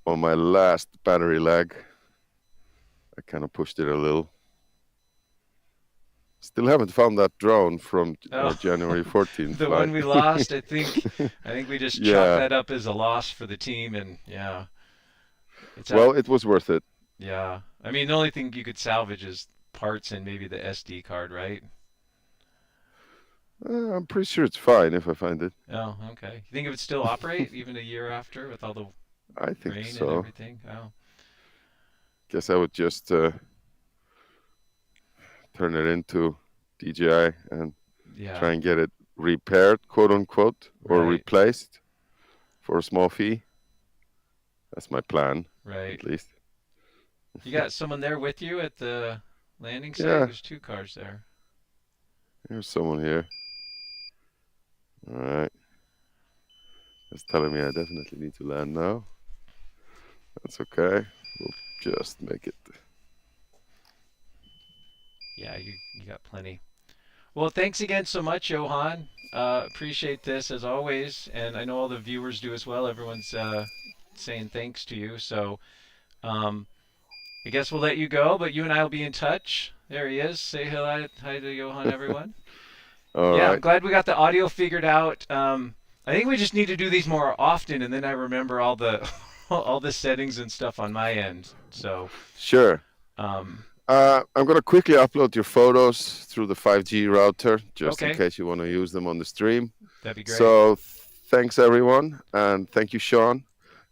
on my last battery leg. I kind of pushed it a little. Still haven't found that drone from our Oh, January 14th the one flight. we lost. I think we just chalked Yeah. that up as a loss for the team, and yeah, it's at Well, it was worth it. yeah. I mean, the only thing you could salvage is parts and maybe the SD card, right? I'm pretty sure it's fine if I find it. Oh, okay. You think it would still operate even a year after with all the I think rain and so. everything? Oh, Guess I would just turn it into DJI and yeah, try and get it repaired, quote unquote, or right, replaced for a small fee. That's my plan, right. at least. You got someone there with you at the landing site? Yeah, There's two cars there. there's someone here. All right. That's telling me I definitely need to land now. That's okay. We'll just make it. Yeah, you got plenty. Well, thanks again so much, Johan. Appreciate this as always, and I know all the viewers do as well. Everyone's saying thanks to you. So um, I guess we'll let you go, but you and I will be in touch. There he is. Say hi to Johan, everyone. All Yeah, I'm right. glad we got the audio figured out. I think we just need to do these more often, and then I remember all the all the settings and stuff on my end. So Sure. um, I'm going to quickly upload your photos through the 5G router, just in okay, case you want to use them on the stream. that'd be great. So thanks, everyone. And thank you, Shawn.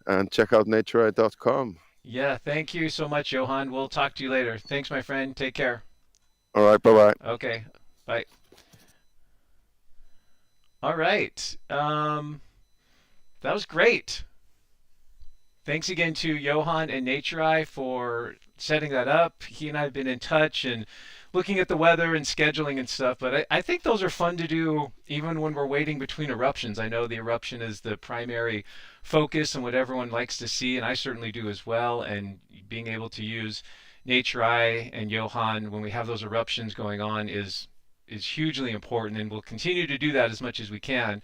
And check out natureye.com. Yeah, thank you so much, Johan. We'll talk to you later. Thanks, my friend. Take care. All right. Bye bye. Okay, bye. All right. That was great. Thanks again to Johan and NatureEye for setting that up. He and I have been in touch and looking at the weather and scheduling and stuff. But I think those are fun to do even when we're waiting between eruptions. I know the eruption is the primary focus and what everyone likes to see, and I certainly do as well. And being able to use NatureEye and Johan when we have those eruptions going on is hugely important, and we'll continue to do that as much as we can.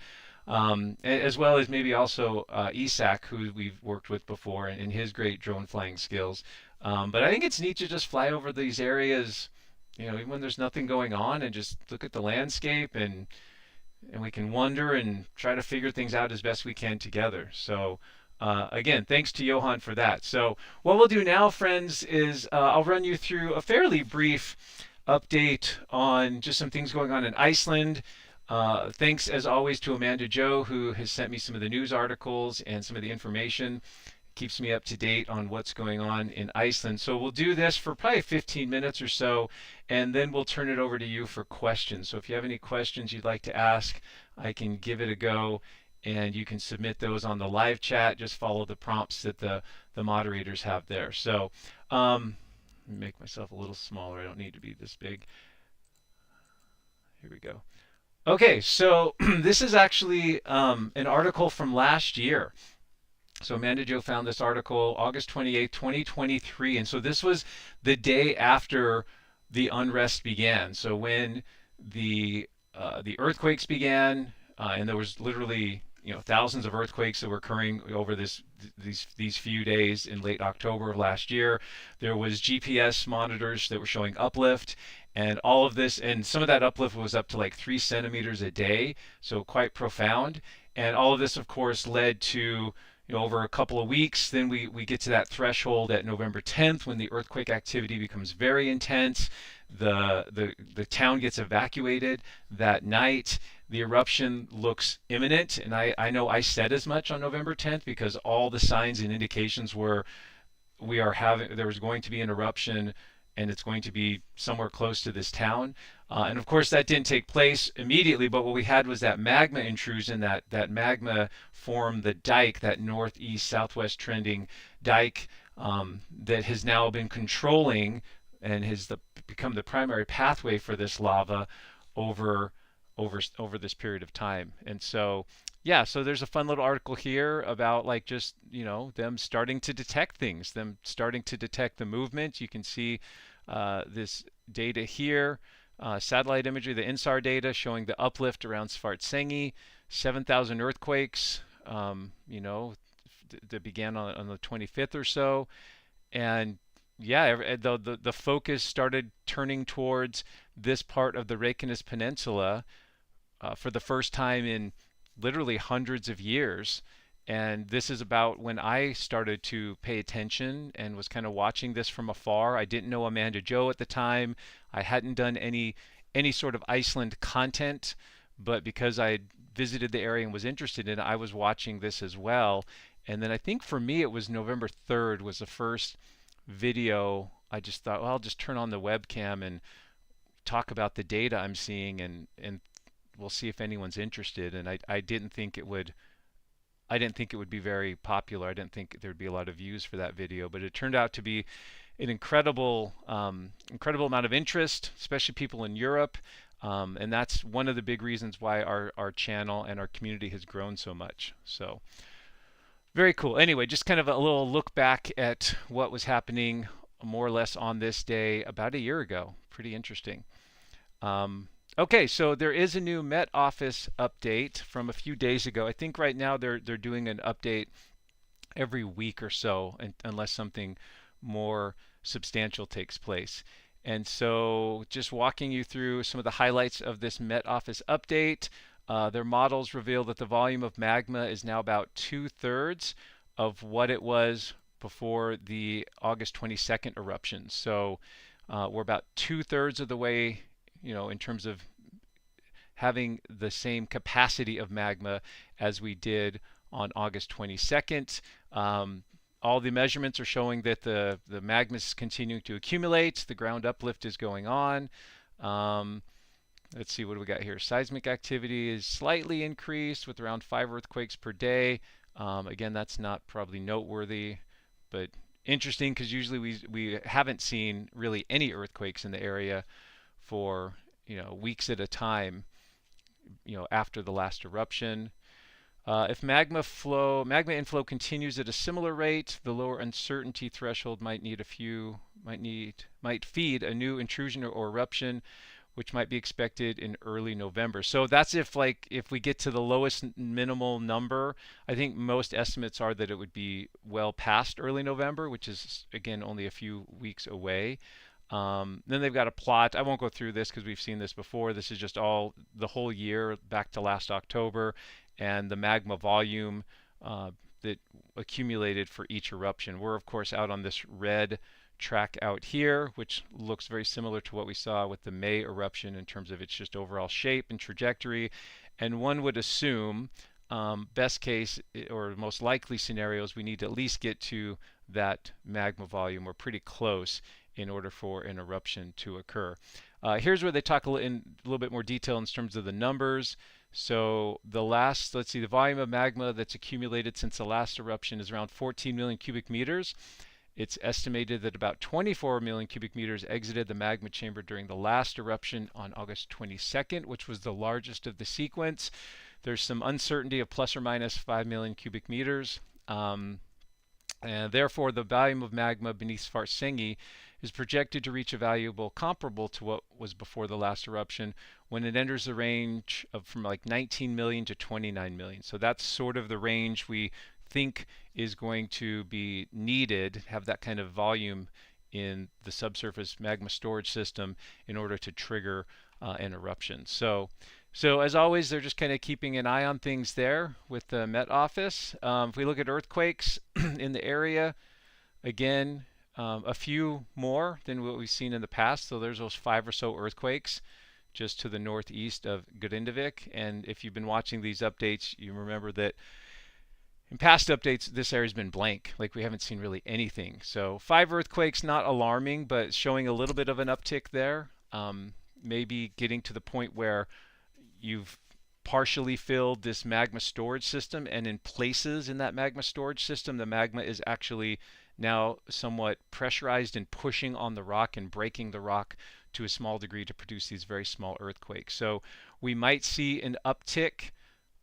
As well as maybe also Isak, who we've worked with before, and his great drone flying skills. But I think it's neat to just fly over these areas, even when there's nothing going on, and just look at the landscape, and we can wonder and try to figure things out as best we can together. So. Again, thanks to Johan for that. So, what we'll do now, friends, is I'll run you through a fairly brief update on just some things going on in Iceland. Thanks, as always, to Amanda Joe, who has sent me some of the news articles and some of the information. Keeps me up to date on what's going on in Iceland. So we'll do this for probably 15 minutes or so, and then we'll turn it over to you for questions. So if you have any questions you'd like to ask, I can give it a go, and you can submit those on the live chat. Just follow the prompts that the moderators have there. So let me make myself a little smaller. I don't need to be this big. Here we go. Okay, so this is actually an article from last year. So Amanda Joe found this article August 28th, 2023. And so this was the day after the unrest began. So when the earthquakes began, and there was literally thousands of earthquakes that were occurring over these few days in late October of last year. There was GPS monitors that were showing uplift, and all of this, and some of that uplift was up to like 3 centimeters a day, so quite profound. And all of this, of course, led to over a couple of weeks, then we get to that threshold at November 10th when the earthquake activity becomes very intense. The town gets evacuated that night. The eruption looks imminent, and I know I said as much on November 10th because all the signs and indications were there was going to be an eruption, and it's going to be somewhere close to this town. And of course, that didn't take place immediately, but what we had was that magma intrusion. That magma formed the dike, that northeast southwest trending dike, that has now been controlling and has become the primary pathway for this lava over this period of time. And so yeah, so there's a fun little article here about like just them starting to detect things, them starting to detect the movement. You can see this data here, satellite imagery, the INSAR data showing the uplift around Svartsengi, 7,000 earthquakes, that began on the 25th or so. And yeah, the focus started turning towards this part of the Reykjanes Peninsula for the first time in literally hundreds of years. And this is about when I started to pay attention and was kind of watching this from afar. I didn't know Amanda Joe at the time. I hadn't done any sort of Iceland content, but because I visited the area and was interested in it, I was watching this as well. And then I think for me it was November 3rd was the first video. I just thought, well, I'll just turn on the webcam and talk about the data I'm seeing, and we'll see if anyone's interested. And I didn't think it would be very popular. I didn't think there'd be a lot of views for that video, but it turned out to be an incredible amount of interest, especially people in Europe. And that's one of the big reasons why our channel and our community has grown so much. So very cool. Anyway, just kind of a little look back at what was happening more or less on this day about a year ago. Pretty interesting. Okay, so there is a new Met Office update from a few days ago. I think right now they're doing an update every week or so, unless something more substantial takes place. And so just walking you through some of the highlights of this Met Office update. Their models reveal that the volume of magma is now about 2/3 of what it was before the August 22nd eruption. So we're about 2/3 of the way, in terms of having the same capacity of magma as we did on August 22nd. All the measurements are showing that the magma is continuing to accumulate. The ground uplift is going on. Let's see, what do we got here? Seismic activity is slightly increased with around 5 earthquakes per day. Again, that's not probably noteworthy, but interesting because usually we haven't seen really any earthquakes in the area for weeks at a time, after the last eruption. If magma inflow continues at a similar rate, the lower uncertainty threshold might feed a new intrusion or eruption, which might be expected in early November. So that's if we get to the lowest minimal number. I think most estimates are that it would be well past early November, which is again only a few weeks away. Then they've got a plot. I won't go through this because we've seen this before. This is just all the whole year back to last October, and the magma volume that accumulated for each eruption. We're of course out on this red track out here, which looks very similar to what we saw with the May eruption in terms of its just overall shape and trajectory. And one would assume, best case or most likely scenarios, we need to at least get to that magma volume. We're pretty close in order for an eruption to occur. Here's where they talk in a little bit more detail in terms of the numbers. So let's see, the volume of magma that's accumulated since the last eruption is around 14 million cubic meters. It's estimated that about 24 million cubic meters exited the magma chamber during the last eruption on August 22nd, which was the largest of the sequence. There's some uncertainty of plus or minus 5 million cubic meters. And therefore, the volume of magma beneath Svartsengi is projected to reach a value comparable to what was before the last eruption when it enters the range of from like 19 million to 29 million. So that's sort of the range we think is going to be needed, have that kind of volume in the subsurface magma storage system in order to trigger an eruption. So as always, they're just kind of keeping an eye on things there with the Met Office. If we look at earthquakes in the area, again, a few more than what we've seen in the past. So there's those 5 or so earthquakes just to the northeast of Grindavik. And if you've been watching these updates, you remember that in past updates, this area's been blank. Like we haven't seen really anything. So 5 earthquakes, not alarming, but showing a little bit of an uptick there. Maybe getting to the point where you've partially filled this magma storage system, and in places in that magma storage system, the magma is actually now somewhat pressurized and pushing on the rock and breaking the rock to a small degree to produce these very small earthquakes. So we might see an uptick,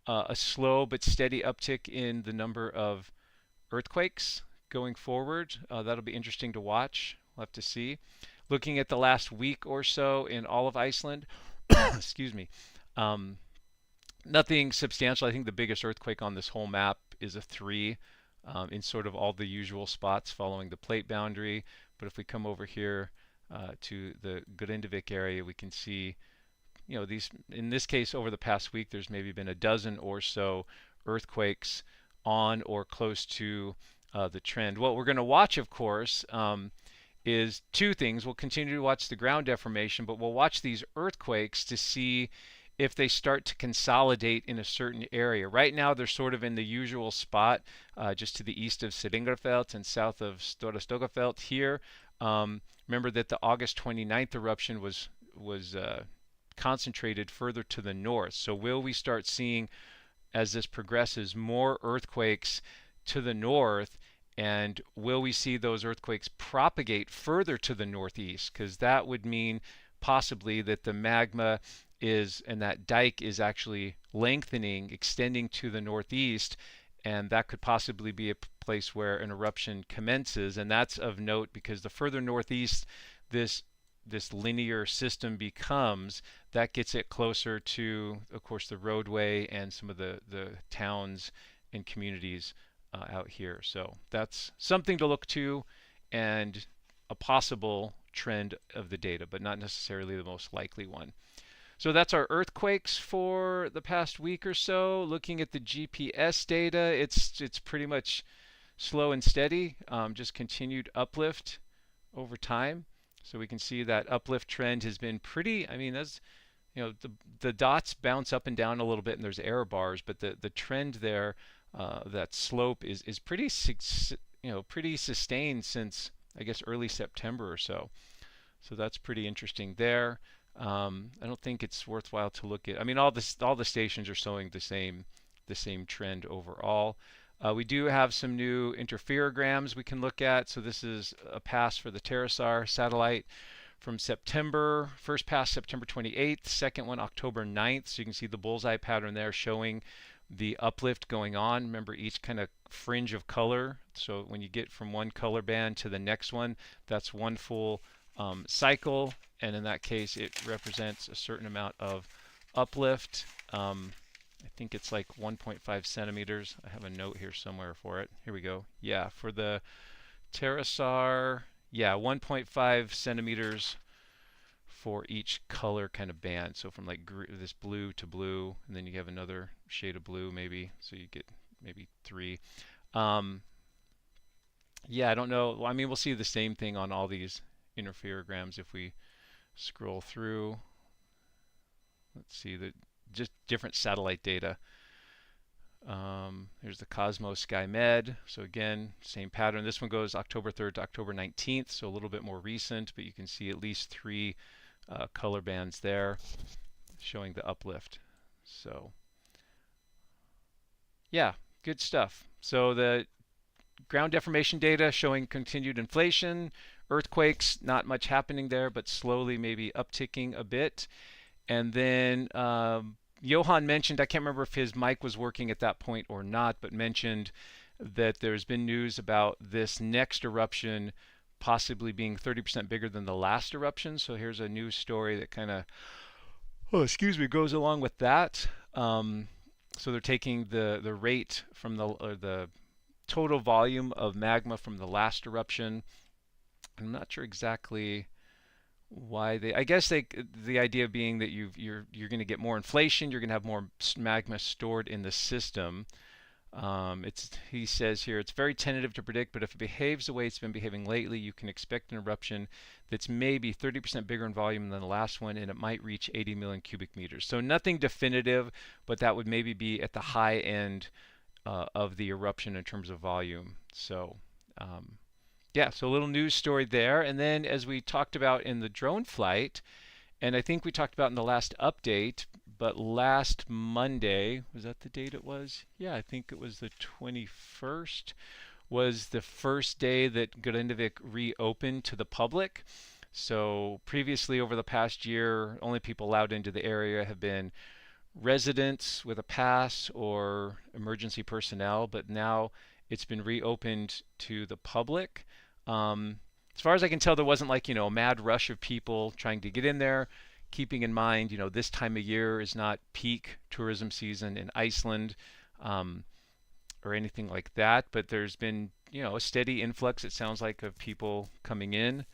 a slow but steady uptick in the number of earthquakes going forward. That'll be interesting to watch. We'll have to see. Looking at the last week or so in all of Iceland, excuse me, nothing substantial. I think the biggest earthquake on this whole map is a 3 in sort of all the usual spots following the plate boundary. But if we come over here to the Grindavik area, we can see, you know, these, in this case, over the past week, there's maybe been a dozen or so earthquakes on or close to the trend. What we're going to watch, of course, is 2 things. We'll continue to watch the ground deformation, but we'll watch these earthquakes to see if they start to consolidate in a certain area. Right now, they're sort of in the usual spot, just to the east of Seringerfeld and south of Storastogafeld here. Remember that the August 29th eruption was concentrated further to the north. So will we start seeing, as this progresses, more earthquakes to the north? And will we see those earthquakes propagate further to the northeast? Because that would mean possibly that the magma is, and that dike is actually lengthening, extending to the northeast, and that could possibly be a place where an eruption commences. And that's of note because the further northeast this linear system becomes, that gets it closer to, of course, the roadway and some of the towns and communities out here. So that's something to look to and a possible trend of the data, but not necessarily the most likely one. So that's our earthquakes for the past week or so. Looking at the GPS data, it's pretty much slow and steady, just continued uplift over time. So we can see that uplift trend has been pretty, I mean, that's, you know, the dots bounce up and down a little bit and there's error bars, but the trend there, that slope is pretty, you know, pretty sustained since, I guess, early September or so. So that's pretty interesting there. I don't think it's worthwhile to look at. I mean, all the stations are showing the same trend overall. We do have some new interferograms we can look at. So this is a pass for the Terasar satellite from September. First pass September 28th, second one October 9th. So you can see the bullseye pattern there showing the uplift going on. Remember each kind of fringe of color. So when you get from one color band to the next one, that's one full cycle. And in that case, it represents a certain amount of uplift. I think it's like 1.5 centimeters. I have a note here somewhere for it. Here we go. Yeah, for the Terasar, yeah, 1.5 centimeters for each color kind of band. So from like this blue to blue, and then you have another shade of blue maybe, so you get maybe 3. Yeah, I don't know. I mean, we'll see the same thing on all these interferograms if we scroll through. Let's see, just different satellite data. Here's the Cosmos SkyMed. So again, same pattern. This one goes October 3rd to October 19th, so a little bit more recent, but you can see at least 3 color bands there showing the uplift. So yeah, good stuff. So the ground deformation data showing continued inflation. Earthquakes, not much happening there, but slowly maybe upticking a bit. And then Johan mentioned, I can't remember if his mic was working at that point or not, but mentioned that there's been news about this next eruption possibly being 30% bigger than the last eruption. So here's a news story that kind of, oh, excuse me, goes along with that. So they're taking the rate from the total volume of magma from the last eruption. I'm not sure exactly why they. I guess the idea being that you're going to get more inflation. You're going to have more magma stored in the system. He says here, it's very tentative to predict, but if it behaves the way it's been behaving lately, you can expect an eruption that's maybe 30% bigger in volume than the last one, and it might reach 80 million cubic meters. So nothing definitive, but that would maybe be at the high end of the eruption in terms of volume. So yeah, so a little news story there. And then as we talked about in the drone flight, and I think we talked about in the last update, but last Monday, was that the date it was? Yeah, I think it was the 21st, was the first day that Grindavik reopened to the public. So previously, over the past year, only people allowed into the area have been residents with a pass or emergency personnel, but now it's been reopened to the public. As far as I can tell, there wasn't like, a mad rush of people trying to get in there, keeping in mind, this time of year is not peak tourism season in Iceland, or anything like that, but there's been, a steady influx, it sounds like, of people coming in,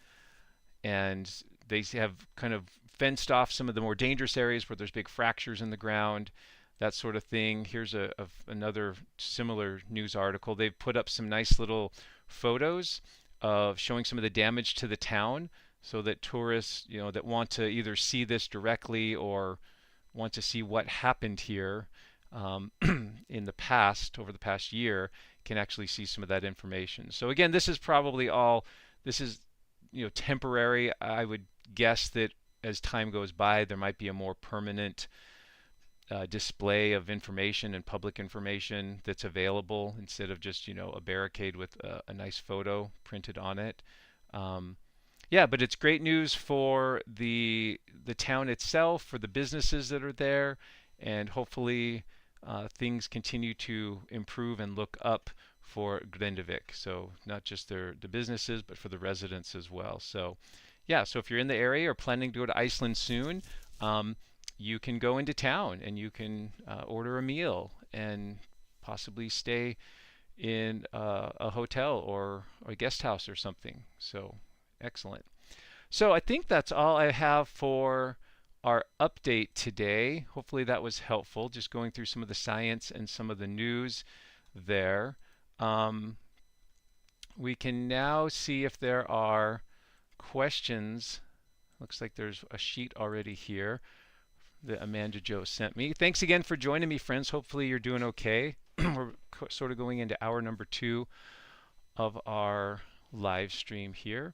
and they have kind of fenced off some of the more dangerous areas where there's big fractures in the ground, that sort of thing. Here's another similar news article. They've put up some nice little photos of showing some of the damage to the town so that tourists, that want to either see this directly or want to see what happened here in the past, over the past year, can actually see some of that information. So again, this is probably all, this is, temporary. I would guess that as time goes by, there might be a more permanent display of information and public information that's available instead of just a barricade with a nice photo printed on it. Yeah, but it's great news for the town itself, for the businesses that are there, and hopefully things continue to improve and look up for Grindavik. So not just the businesses, but for the residents as well. So yeah, so if you're in the area or planning to go to Iceland soon, you can go into town and you can order a meal and possibly stay in a hotel or a guest house or something. So excellent. So I think that's all I have for our update today. Hopefully that was helpful, just going through some of the science and some of the news there. We can now see if there are questions. Looks like there's a sheet already here that Amanda Joe sent me. Thanks again for joining me, friends. Hopefully you're doing okay. We're sort of going into hour number 2 of our live stream here.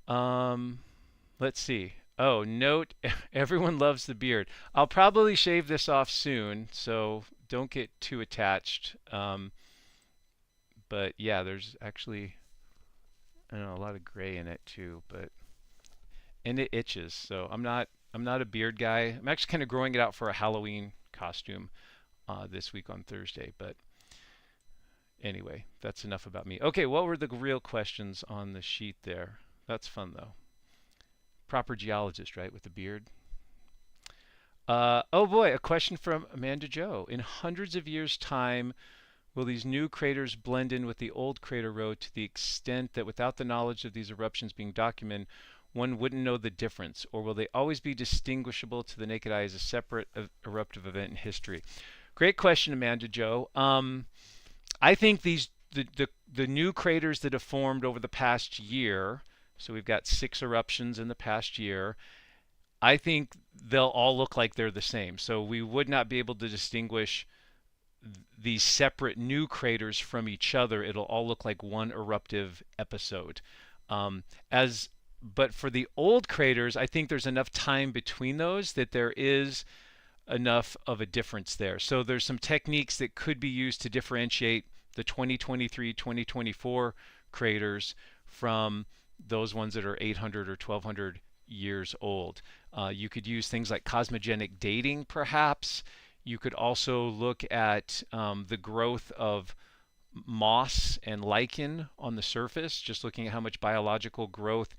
Let's see. Oh, note, everyone loves the beard. I'll probably shave this off soon, so don't get too attached. But yeah, there's actually, I don't know, a lot of gray in it too, and it itches. So I'm not a beard guy. I'm actually kind of growing it out for a Halloween costume this week on Thursday. But anyway, that's enough about me. Okay, what were the real questions on the sheet there? That's fun though. Proper geologist, right, with the beard. Oh boy, a question from Amanda Joe. In hundreds of years' time, will these new craters blend in with the old crater road to the extent that without the knowledge of these eruptions being documented, one wouldn't know the difference? Or will they always be distinguishable to the naked eye as a separate eruptive event in history? Great question, Amanda Joe. I think the new craters that have formed over the past year, so we've got 6 eruptions in the past year, I think they'll all look like they're the same. So we would not be able to distinguish these separate new craters from each other. It'll all look like one eruptive episode. But for the old craters, I think there's enough time between those that there is enough of a difference there. So there's some techniques that could be used to differentiate the 2023, 2024 craters from those ones that are 800 or 1200 years old. You could use things like cosmogenic dating, perhaps. You could also look at the growth of moss and lichen on the surface, just looking at how much biological growth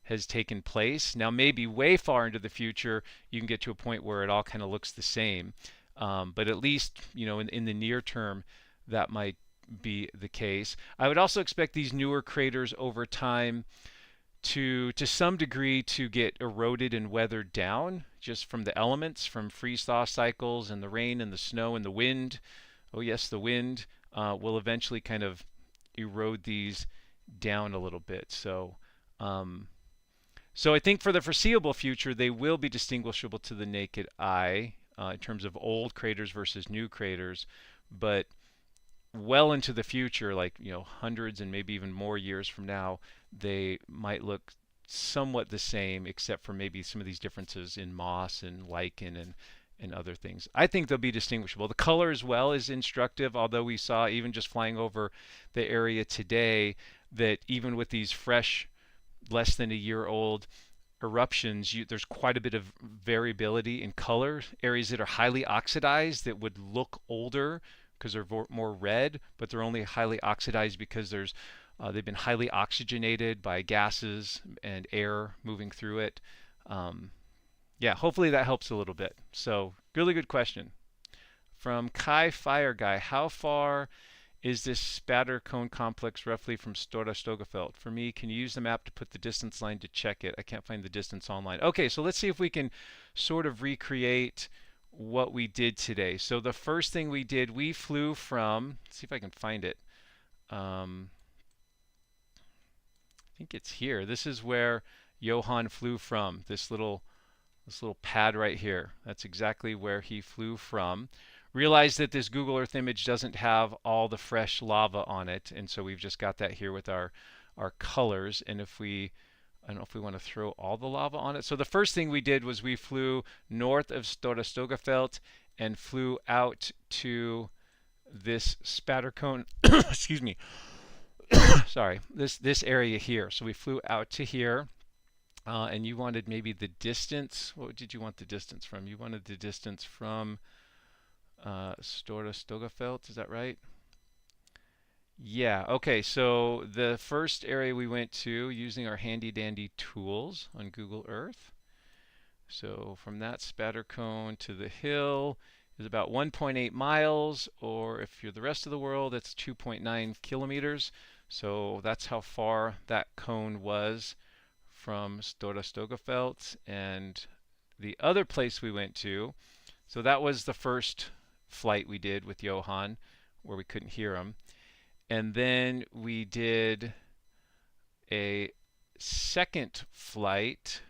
has taken place. Now, maybe way far into the future, you can get to a point where it all kind of looks the same. But at least, in the near term, that might be the case. I would also expect these newer craters over time to some degree to get eroded and weathered down just from the elements, from freeze-thaw cycles and the rain and the snow and the wind. Oh yes, the wind will eventually kind of erode these down a little bit. Um, so I think for the foreseeable future, they will be distinguishable to the naked eye in terms of old craters versus new craters. But well into the future, like hundreds and maybe even more years from now, they might look somewhat the same, except for maybe some of these differences in moss and lichen and other things. I think they'll be distinguishable. The color as well is instructive, although we saw even just flying over the area today that even with these fresh, less than a year old eruptions, there's quite a bit of variability in color. Areas that are highly oxidized that would look older because they're more red, but they're only highly oxidized because they've been highly oxygenated by gases and air moving through it. Yeah, hopefully that helps a little bit. So, really good question. From Kai Fire Guy, how far is this spatter cone complex roughly from Stora Stogafeld? For me, can you use the map to put the distance line to check it? I can't find the distance online. Okay, so let's see if we can sort of recreate what we did today. So the first thing we did, we flew from, let's see if I can find it. I think it's here. This is where Johan flew from, this little pad right here. That's exactly where he flew from. Realize that this Google Earth image doesn't have all the fresh lava on it, and so we've just got that here with our colors. And if we, I don't know if we want to throw all the lava on it. So the first thing we did was we flew north of Stora Stogafeld and flew out to this spatter cone. Excuse me. Sorry, this area here. So we flew out to here. And you wanted maybe the distance. What did you want the distance from? You wanted the distance from Stora Stogafeld, is that right? Yeah, okay, so the first area we went to using our handy dandy tools on Google Earth. So from that spatter cone to the hill is about 1.8 miles, or if you're the rest of the world, it's 2.9 kilometers. So that's how far that cone was from Stora Stogafeld. And the other place we went to, so that was the first flight we did with Johan, where we couldn't hear him. And then we did a second flight.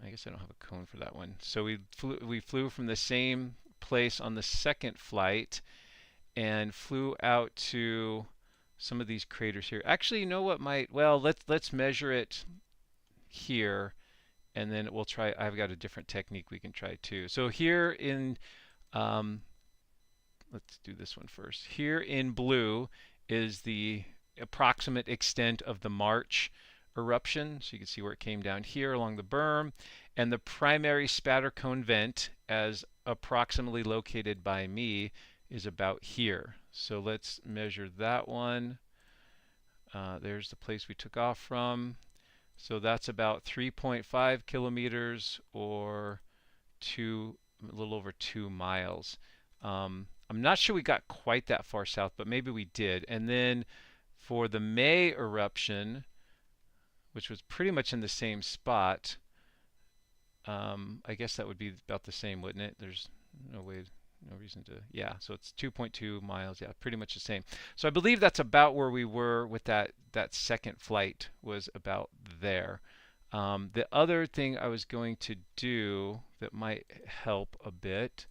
I guess I don't have a cone for that one. So we flew from the same place on the second flight and flew out to some of these craters here. Actually, you know what might, well, let's measure it here, and then we'll try. I've got a different technique we can try too. So here in let's do this one first. Here in blue is the approximate extent of the March eruption. So you can see where it came down here along the berm. And the primary spatter cone vent, as approximately located by me, is about here. So let's measure that one. There's the place we took off from. So that's about 3.5 kilometers, or a little over 2 miles. I'm not sure we got quite that far south, but maybe we did. And then for the May eruption, which was pretty much in the same spot, I guess that would be about the same, wouldn't it? There's no reason to, yeah, so it's 2.2 miles, yeah, pretty much the same. So I believe that's about where we were with that second flight, was about there. The other thing I was going to do that might help a bit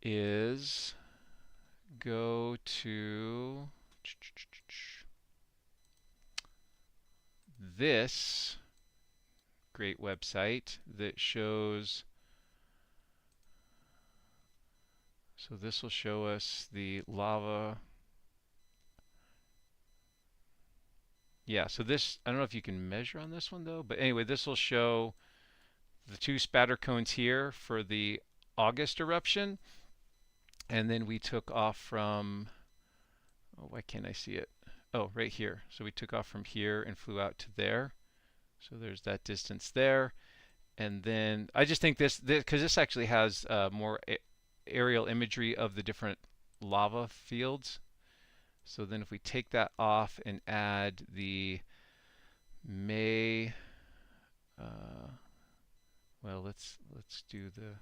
is go to this great website that shows, so this will show us the lava. Yeah, so this, I don't know if you can measure on this one though, but anyway, this will show the two spatter cones here for the August eruption. And then we took off from, oh, why can't I see it? Oh, right here. So we took off from here and flew out to there. So there's that distance there. And then I just think because this actually has more aerial imagery of the different lava fields. So then if we take that off and add the May, uh, well, let's do the,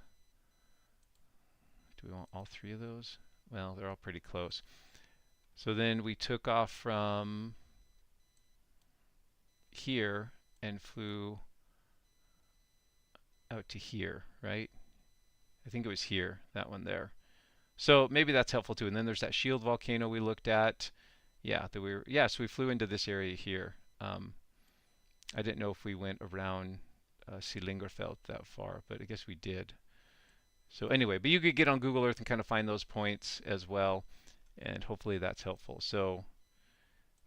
do we want all three of those? Well, they're all pretty close. So then we took off from here and flew out to here, right? I think it was here, that one there. So maybe that's helpful too. And then there's that shield volcano we looked at. Yeah, so we flew into this area here. I didn't know if we went around Silingerfeld that far, but I guess we did. So anyway, but you could get on Google Earth and kind of find those points as well, and hopefully that's helpful. So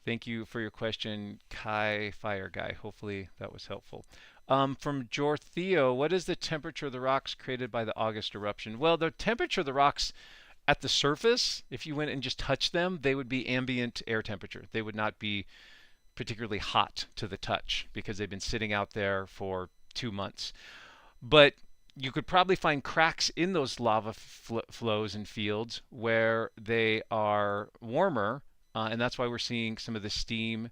thank you for your question, Kai Fire Guy. Hopefully that was helpful. From Jortheo, what is the temperature of the rocks created by the August eruption? Well, the temperature of the rocks at the surface, if you went and just touched them, they would be ambient air temperature. They would not be particularly hot to the touch because they've been sitting out there for 2 months. But you could probably find cracks in those lava flows and fields where they are warmer, and that's why we're seeing some of the steam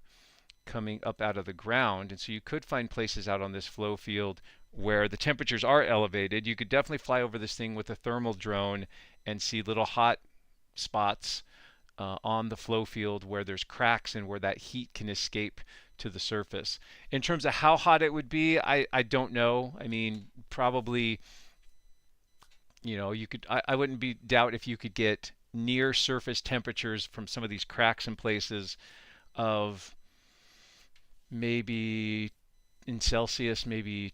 coming up out of the ground. And so you could find places out on this flow field where the temperatures are elevated. You could definitely fly over this thing with a thermal drone and see little hot spots on the flow field where there's cracks and where that heat can escape to the surface. In terms of how hot it would be, I don't know. I mean, probably, you could, I wouldn't be doubt if you could get near surface temperatures from some of these cracks and places of maybe in Celsius, maybe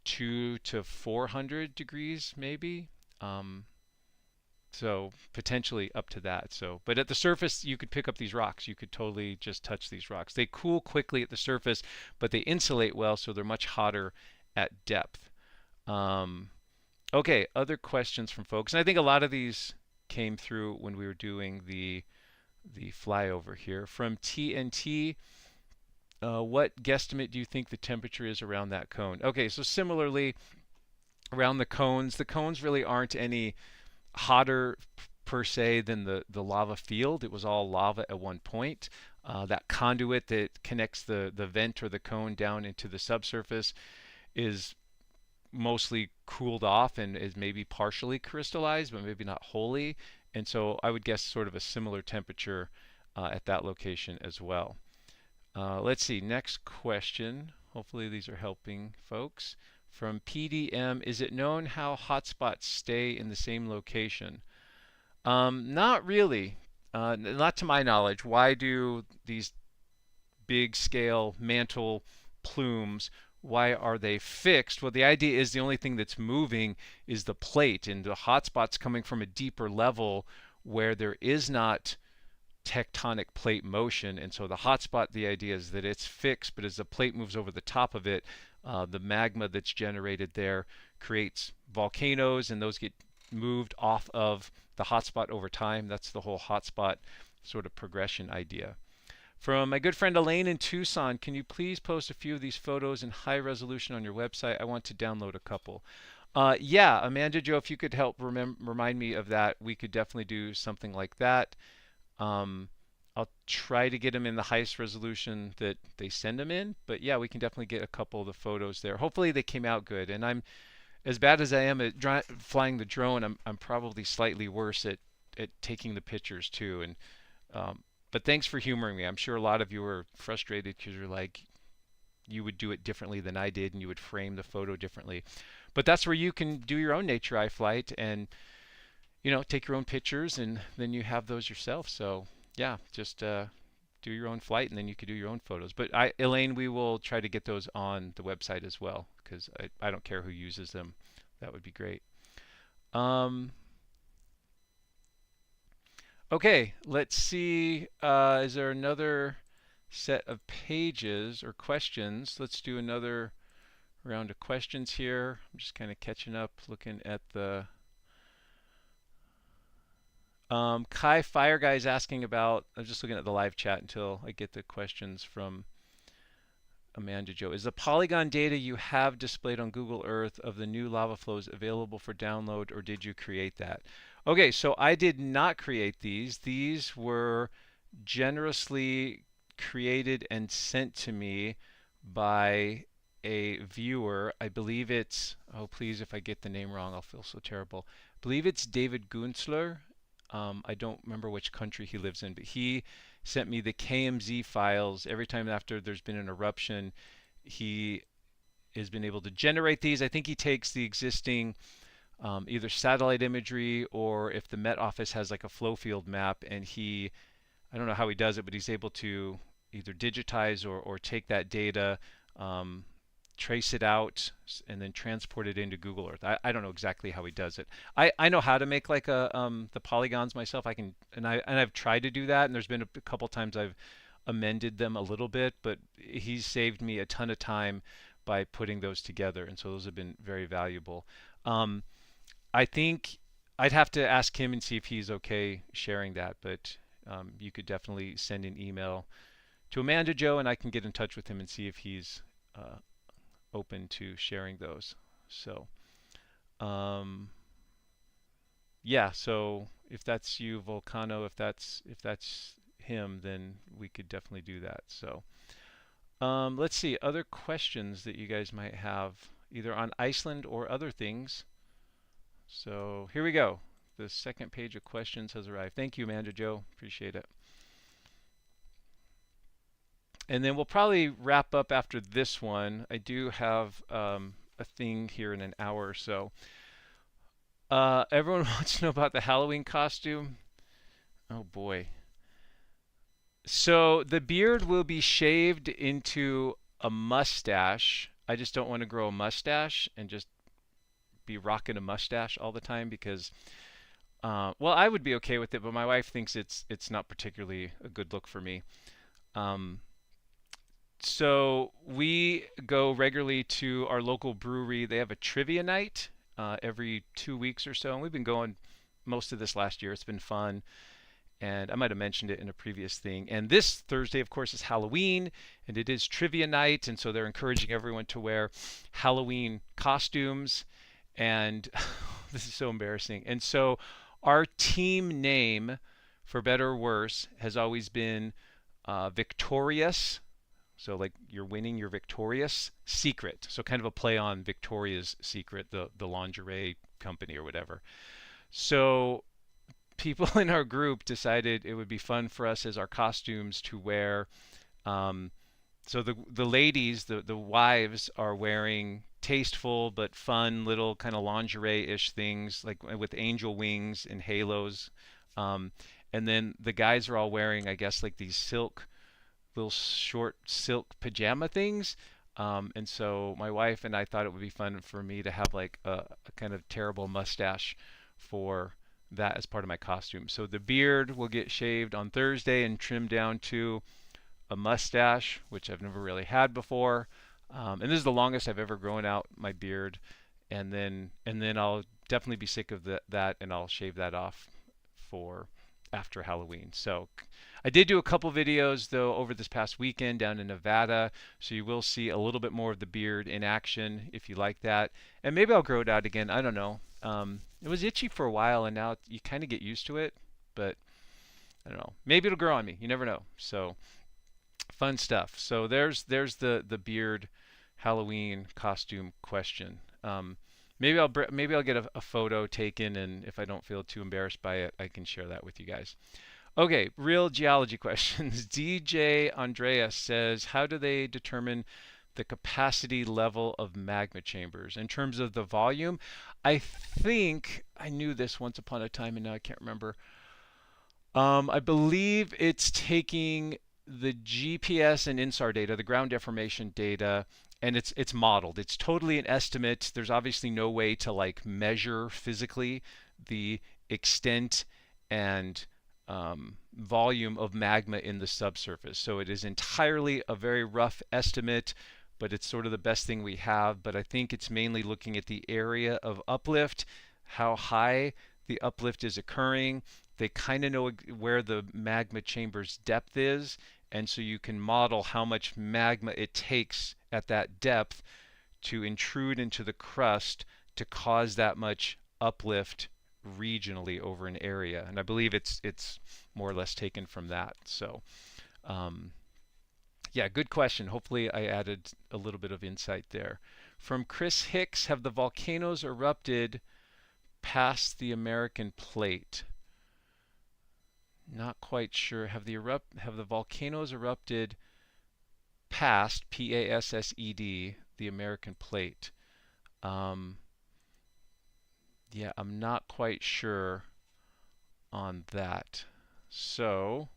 2 to 400 degrees, maybe. So potentially up to that. So, but at the surface, you could pick up these rocks. You could totally just touch these rocks. They cool quickly at the surface, but they insulate well, so they're much hotter at depth. Okay, other questions from folks, and I think a lot of these came through when we were doing the flyover here. From TNT, what guesstimate do you think the temperature is around that cone? Okay, so similarly, around the cones really aren't any hotter per se than the lava field. It was all lava at one point. That conduit that connects the vent or the cone down into the subsurface is mostly cooled off and is maybe partially crystallized, but maybe not wholly. And so I would guess sort of a similar temperature at that location as well. Let's see, next question. Hopefully these are helping folks. From PDM, is it known how hotspots stay in the same location? Not really. Not to my knowledge. Why do these big scale mantle plumes, why are they fixed? Well, the idea is the only thing that's moving is the plate, and the hotspot's coming from a deeper level where there is not tectonic plate motion. And so the hotspot, the idea is that it's fixed, but as the plate moves over the top of it, the magma that's generated there creates volcanoes, and those get moved off of the hotspot over time. That's the whole hotspot sort of progression idea. From my good friend Elaine in Tucson, can you please post a few of these photos in high resolution on your website? I want to download a couple. Yeah, Amanda Joe, if you could help remind me of that, we could definitely do something like that. I'll try to get them in the highest resolution that they send them in, but yeah, we can definitely get a couple of the photos there. Hopefully they came out good. And I'm as bad as I am at flying the drone, I'm probably slightly worse at taking the pictures too. And but thanks for humoring me. I'm sure a lot of you are frustrated because you're like, you would do it differently than I did, and you would frame the photo differently. But that's where you can do your own nature eye flight and take your own pictures, and then you have those yourself. So yeah, just do your own flight, and then you could do your own photos. But Elaine, we will try to get those on the website as well, because I don't care who uses them. That would be great. Okay, let's see. Is there another set of pages or questions? Let's do another round of questions here. I'm just kind of catching up, looking at the Kai Fire Guy is asking about. I'm just looking at the live chat until I get the questions from Amanda Joe. Is the polygon data you have displayed on Google Earth of the new lava flows available for download, or did you create that? Okay, so I did not create these. These were generously created and sent to me by a viewer. I believe it's, oh, please, if I get the name wrong, I'll feel so terrible. I believe it's David Gunzler. I don't remember which country he lives in, but he sent me the KMZ files. Every time after there's been an eruption, he has been able to generate these. I think he takes the existing either satellite imagery, or if the Met Office has like a flow field map, and I don't know how he does it, but he's able to either digitize or take that data, trace it out, and then transport it into Google Earth. I don't know exactly how he does it. I know how to make like the polygons myself. I can, and I've tried to do that, and there's been a couple times I've amended them a little bit, but he's saved me a ton of time by putting those together, and so those have been very valuable. I think I'd have to ask him and see if he's okay sharing that, but you could definitely send an email to Amanda Joe, and I can get in touch with him and see if he's open to sharing those. So, yeah. So if that's you, Volcano, if that's him, then we could definitely do that. So, let's see other questions that you guys might have, either on Iceland or other things. So here we go. The second page of questions has arrived. Thank you, Amanda Joe. Appreciate it. And then we'll probably wrap up after this one. I do have a thing here in an hour or so. Everyone wants to know about the Halloween costume. Oh boy. So the beard will be shaved into a mustache. I just don't want to grow a mustache and just be rocking a mustache all the time because, well, I would be okay with it, but my wife thinks it's not particularly a good look for me. So we go regularly to our local brewery. They have a trivia night every 2 weeks or so, and we've been going most of this last year. It's been fun, and I might have mentioned it in a previous thing. And this Thursday, of course, is Halloween, and it is trivia night, and so they're encouraging everyone to wear Halloween costumes. And this is so embarrassing. And so our team name, for better or worse, has always been Victorious. So like you're winning, you're victorious. Secret. So kind of a play on Victoria's Secret, the lingerie company or whatever. So people in our group decided it would be fun for us as our costumes to wear. So the ladies, the wives, are wearing tasteful but fun little kind of lingerie-ish things, like with angel wings and halos. And then the guys are all wearing, I guess, like these little short silk pajama things. And so my wife and I thought it would be fun for me to have like a kind of terrible mustache for that as part of my costume. So the beard will get shaved on Thursday and trimmed down to a mustache, which I've never really had before. And this is the longest I've ever grown out my beard. And then I'll definitely be sick of that, and I'll shave that off for after Halloween. So I did do a couple videos though over this past weekend down in Nevada, so you will see a little bit more of the beard in action if you like that. And maybe I'll grow it out again. I don't know. It was itchy for a while, and now you kind of get used to it, but I don't know. Maybe it'll grow on me. You never know. So fun stuff. So there's the beard Halloween costume question. Maybe I'll get a photo taken, and if I don't feel too embarrassed by it, I can share that with you guys. Okay, real geology questions. DJ Andreas says, how do they determine the capacity level of magma chambers in terms of the volume? I think I knew this once upon a time, and now I can't remember. I believe it's taking the GPS and INSAR data, the ground deformation data, and it's modeled. It's totally an estimate. There's obviously no way to like measure physically the extent and volume of magma in the subsurface. So it is entirely a very rough estimate, but it's sort of the best thing we have. But I think it's mainly looking at the area of uplift, how high the uplift is occurring. They kind of know where the magma chamber's depth is, and so you can model how much magma it takes at that depth to intrude into the crust to cause that much uplift regionally over an area. And I believe it's more or less taken from that. So um, yeah, good question. Hopefully I added a little bit of insight there. From Chris Hicks, have the volcanoes erupted past the American plate? Not quite sure. Have the volcanoes erupted past PASSED the American plate? Um, yeah, I'm not quite sure on that. So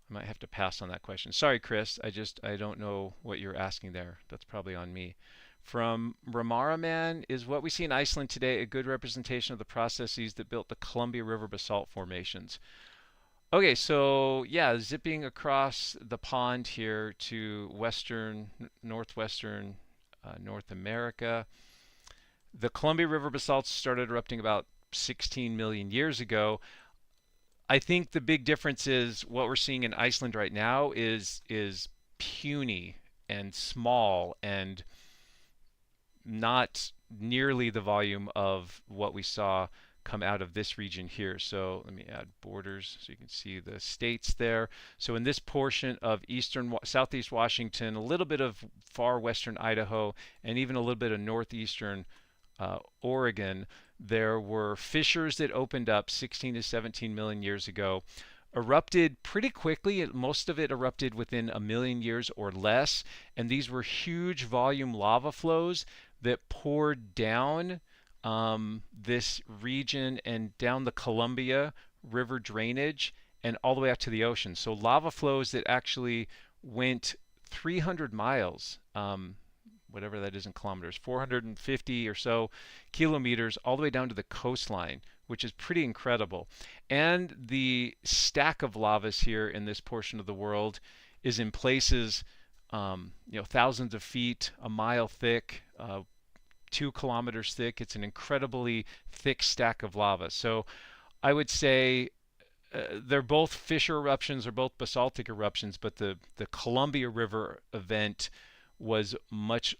I might have to pass on that question. Sorry, Chris. I don't know what you're asking there. That's probably on me. From Ramara Man, is what we see in Iceland today a good representation of the processes that built the Columbia River basalt formations? Okay, so yeah, zipping across the pond here to northwestern North America. The Columbia River basalts started erupting about 16 million years ago. I think the big difference is what we're seeing in Iceland right now is puny and small and not nearly the volume of what we saw come out of this region here. So let me add borders so you can see the states there. So in this portion of southeast Washington, a little bit of far western Idaho, and even a little bit of northeastern Oregon, there were fissures that opened up 16 to 17 million years ago, erupted pretty quickly. Most of it erupted within a million years or less, and these were huge volume lava flows that poured down this region and down the Columbia River drainage and all the way out to the ocean. So lava flows that actually went 300 miles, whatever that is in kilometers, 450 or so kilometers, all the way down to the coastline, which is pretty incredible. And the stack of lavas here in this portion of the world is in places, thousands of feet, a mile thick, 2 kilometers thick. It's an incredibly thick stack of lava. So I would say they're both fissure eruptions or both basaltic eruptions, but the Columbia River event was much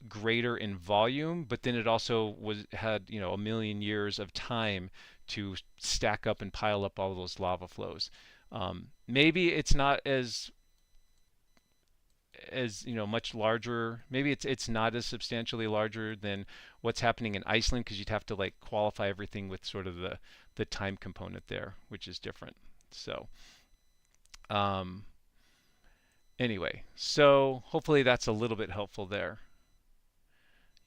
greater in volume, but then it also had a million years of time to stack up and pile up all those lava flows. Maybe it's not as much larger. Maybe it's not as substantially larger than what's happening in Iceland, because you'd have to like qualify everything with sort of the time component there, which is different. So anyway, so hopefully that's a little bit helpful there.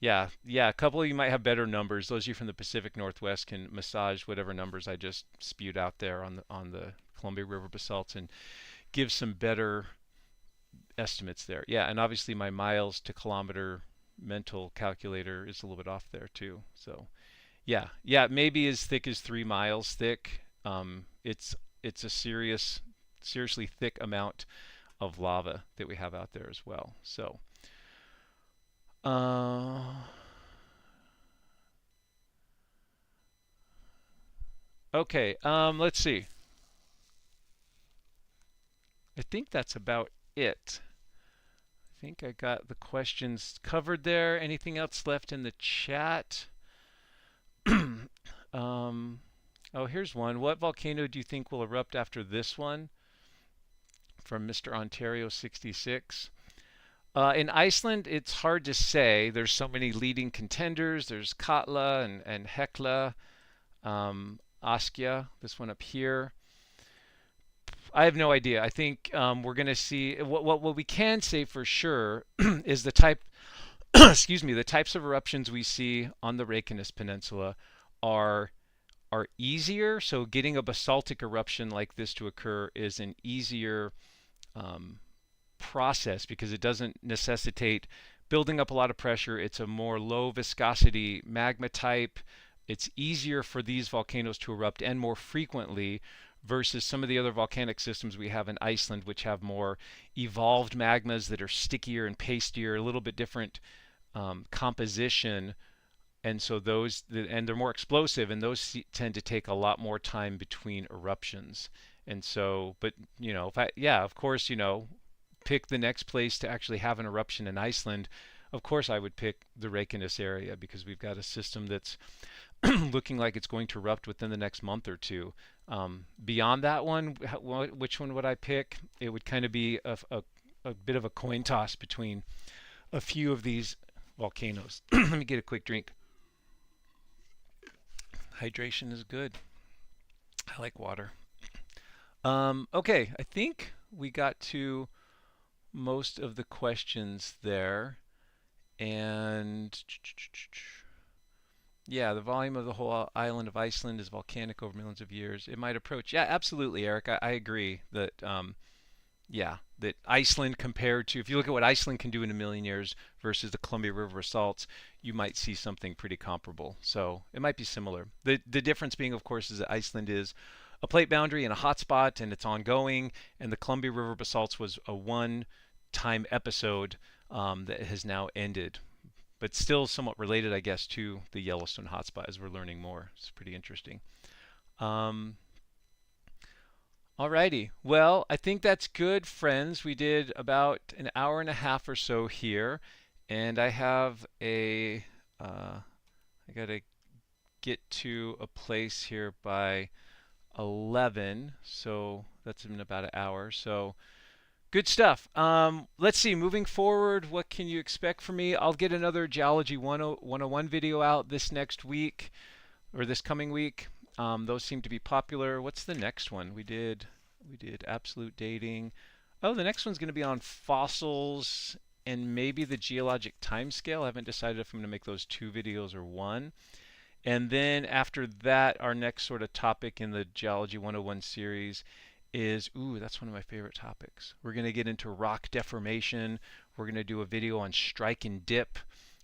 Yeah, a couple of you might have better numbers. Those of you from the Pacific Northwest can massage whatever numbers I just spewed out there on the Columbia River basalts and give some better estimates there. Yeah, and obviously my miles to kilometer mental calculator is a little bit off there too. So yeah, maybe as thick as 3 miles thick. It's a seriously thick amount of lava that we have out there as well. So okay, let's see. I think that's about it. I think I got the questions covered there. Anything else left in the chat? Oh, here's one. What volcano do you think will erupt after this one? From Mr. Ontario 66. In Iceland, it's hard to say. There's so many leading contenders. There's Katla and Hekla, Askja, this one up here. I have no idea. I think we're going to see what we can say for sure is the type, excuse me, the types of eruptions we see on the Reykjanes Peninsula are easier. So getting a basaltic eruption like this to occur is an easier process because it doesn't necessitate building up a lot of pressure. It's a more low viscosity magma type. It's easier for these volcanoes to erupt and more frequently versus some of the other volcanic systems we have in Iceland, which have more evolved magmas that are stickier and pastier, a little bit different composition And so and they're more explosive, and those tend to take a lot more time between eruptions. And so, but yeah, of course, pick the next place to actually have an eruption in Iceland. Of course, I would pick the Reykjanes area because we've got a system that's looking like it's going to erupt within the next month or two. Beyond that one, which one would I pick? It would kind of be a bit of a coin toss between a few of these volcanoes. Let me get a quick drink. Hydration is good. I like water. Okay, I think we got to most of the questions there. And yeah, the volume of the whole island of Iceland is volcanic over millions of years. It might approach. Yeah, absolutely, Eric. I agree that yeah, that Iceland compared to, if you look at what Iceland can do in a million years versus the Columbia River salts, you might see something pretty comparable. So it might be similar. The difference being, of course, is that Iceland is a plate boundary and a hotspot, and it's ongoing. And the Columbia River basalts was a one-time episode that has now ended, but still somewhat related, I guess, to the Yellowstone hotspot as we're learning more. It's pretty interesting. Um, Alrighty. Well, I think that's good, friends. We did about an hour and a half or so here, and I gotta get to a place here by 11, so that's in about an hour. So good stuff. Let's see. Moving forward, what can you expect from me? I'll get another Geology 101 video out this next week or this coming week. Those seem to be popular. What's the next one? We did absolute dating. Oh, the next one's going to be on fossils and maybe the geologic timescale. I haven't decided if I'm going to make those two videos or one. And then after that, our next sort of topic in the Geology 101 series is, ooh, that's one of my favorite topics. We're going to get into rock deformation. We're going to do a video on strike and dip,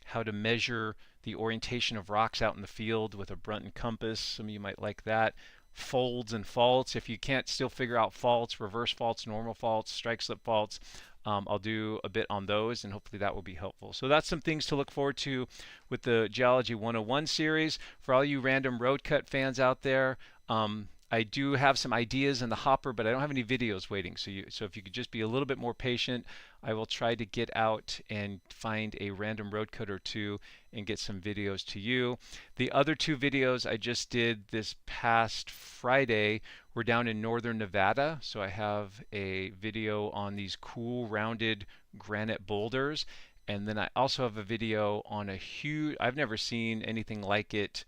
how to measure the orientation of rocks out in the field with a Brunton compass. Some of you might like that. Folds and faults. If you can't still figure out faults, reverse faults, normal faults, strike slip faults, I'll do a bit on those, and hopefully that will be helpful. So that's some things to look forward to with the Geology 101 series. For all you random road cut fans out there, I do have some ideas in the hopper, but I don't have any videos waiting. So if you could just be a little bit more patient, I will try to get out and find a random road cut or two and get some videos to you. The other two videos I just did this past Friday were down in northern Nevada. So I have a video on these cool rounded granite boulders. And then I also have a video on a huge, I've never seen anything like it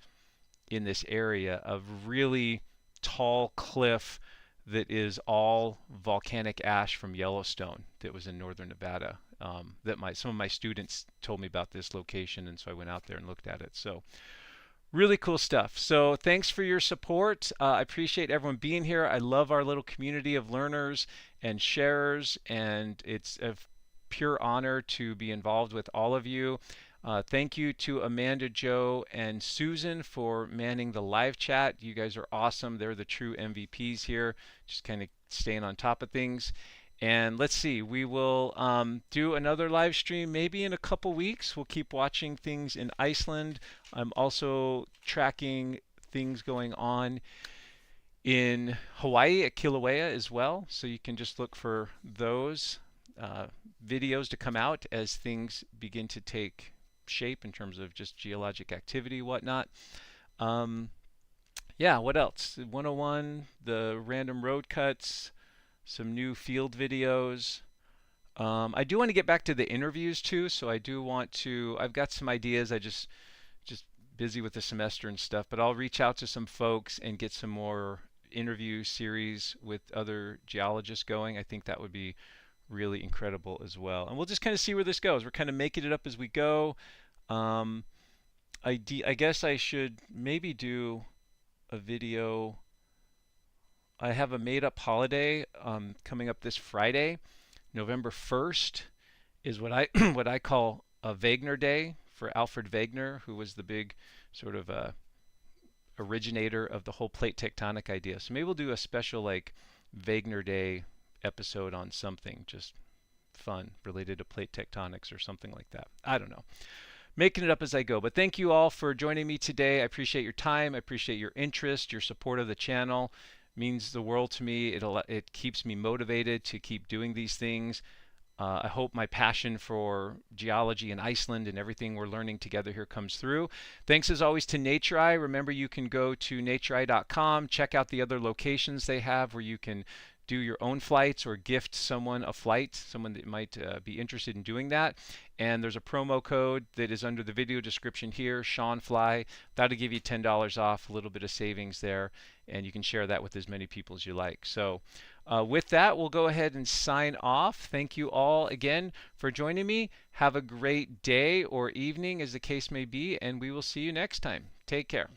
in this area, of really tall cliff that is all volcanic ash from Yellowstone that was in northern Nevada. Some of my students told me about this location, and so I went out there and looked at it. So really cool stuff. So thanks for your support. I appreciate everyone being here. I love our little community of learners and sharers, and it's a pure honor to be involved with all of you. Thank you to Amanda, Joe, and Susan for manning the live chat. You guys are awesome. They're the true MVPs here, just kind of staying on top of things. And let's see, we will do another live stream maybe in a couple weeks. We'll keep watching things in Iceland. I'm also tracking things going on in Hawaii at Kilauea as well. So you can just look for those videos to come out as things begin to take shape in terms of just geologic activity, whatnot. Yeah, what else? 101, the random road cuts, some new field videos. I do want to get back to the interviews too, so I do want to, I've got some ideas. I just busy with the semester and stuff, but I'll reach out to some folks and get some more interview series with other geologists going. I think that would be really incredible as well. And we'll just kind of see where this goes. We're kind of making it up as we go. I guess I should maybe do a video. I have a made-up holiday coming up this Friday, November 1st, is what I what I call a Wegener Day for Alfred Wegener, who was the big sort of originator of the whole plate tectonic idea. So maybe we'll do a special like Wegener Day episode on something just fun related to plate tectonics or something like that. I don't know. making it up as I go. But thank you all for joining me today. I appreciate your time. I appreciate your interest, your support of the channel. It means the world to me. It keeps me motivated to keep doing these things. I hope my passion for geology in Iceland and everything we're learning together here comes through. Thanks as always to NatureEye. Remember, you can go to natureeye.com, check out the other locations they have where you can do your own flights or gift someone a flight, someone that might be interested in doing that. And there's a promo code that is under the video description here, ShawnFly. That'll give you $10 off, a little bit of savings there, and you can share that with as many people as you like. So with that, we'll go ahead and sign off. Thank you all again for joining me. Have a great day or evening, as the case may be, and we will see you next time. Take care.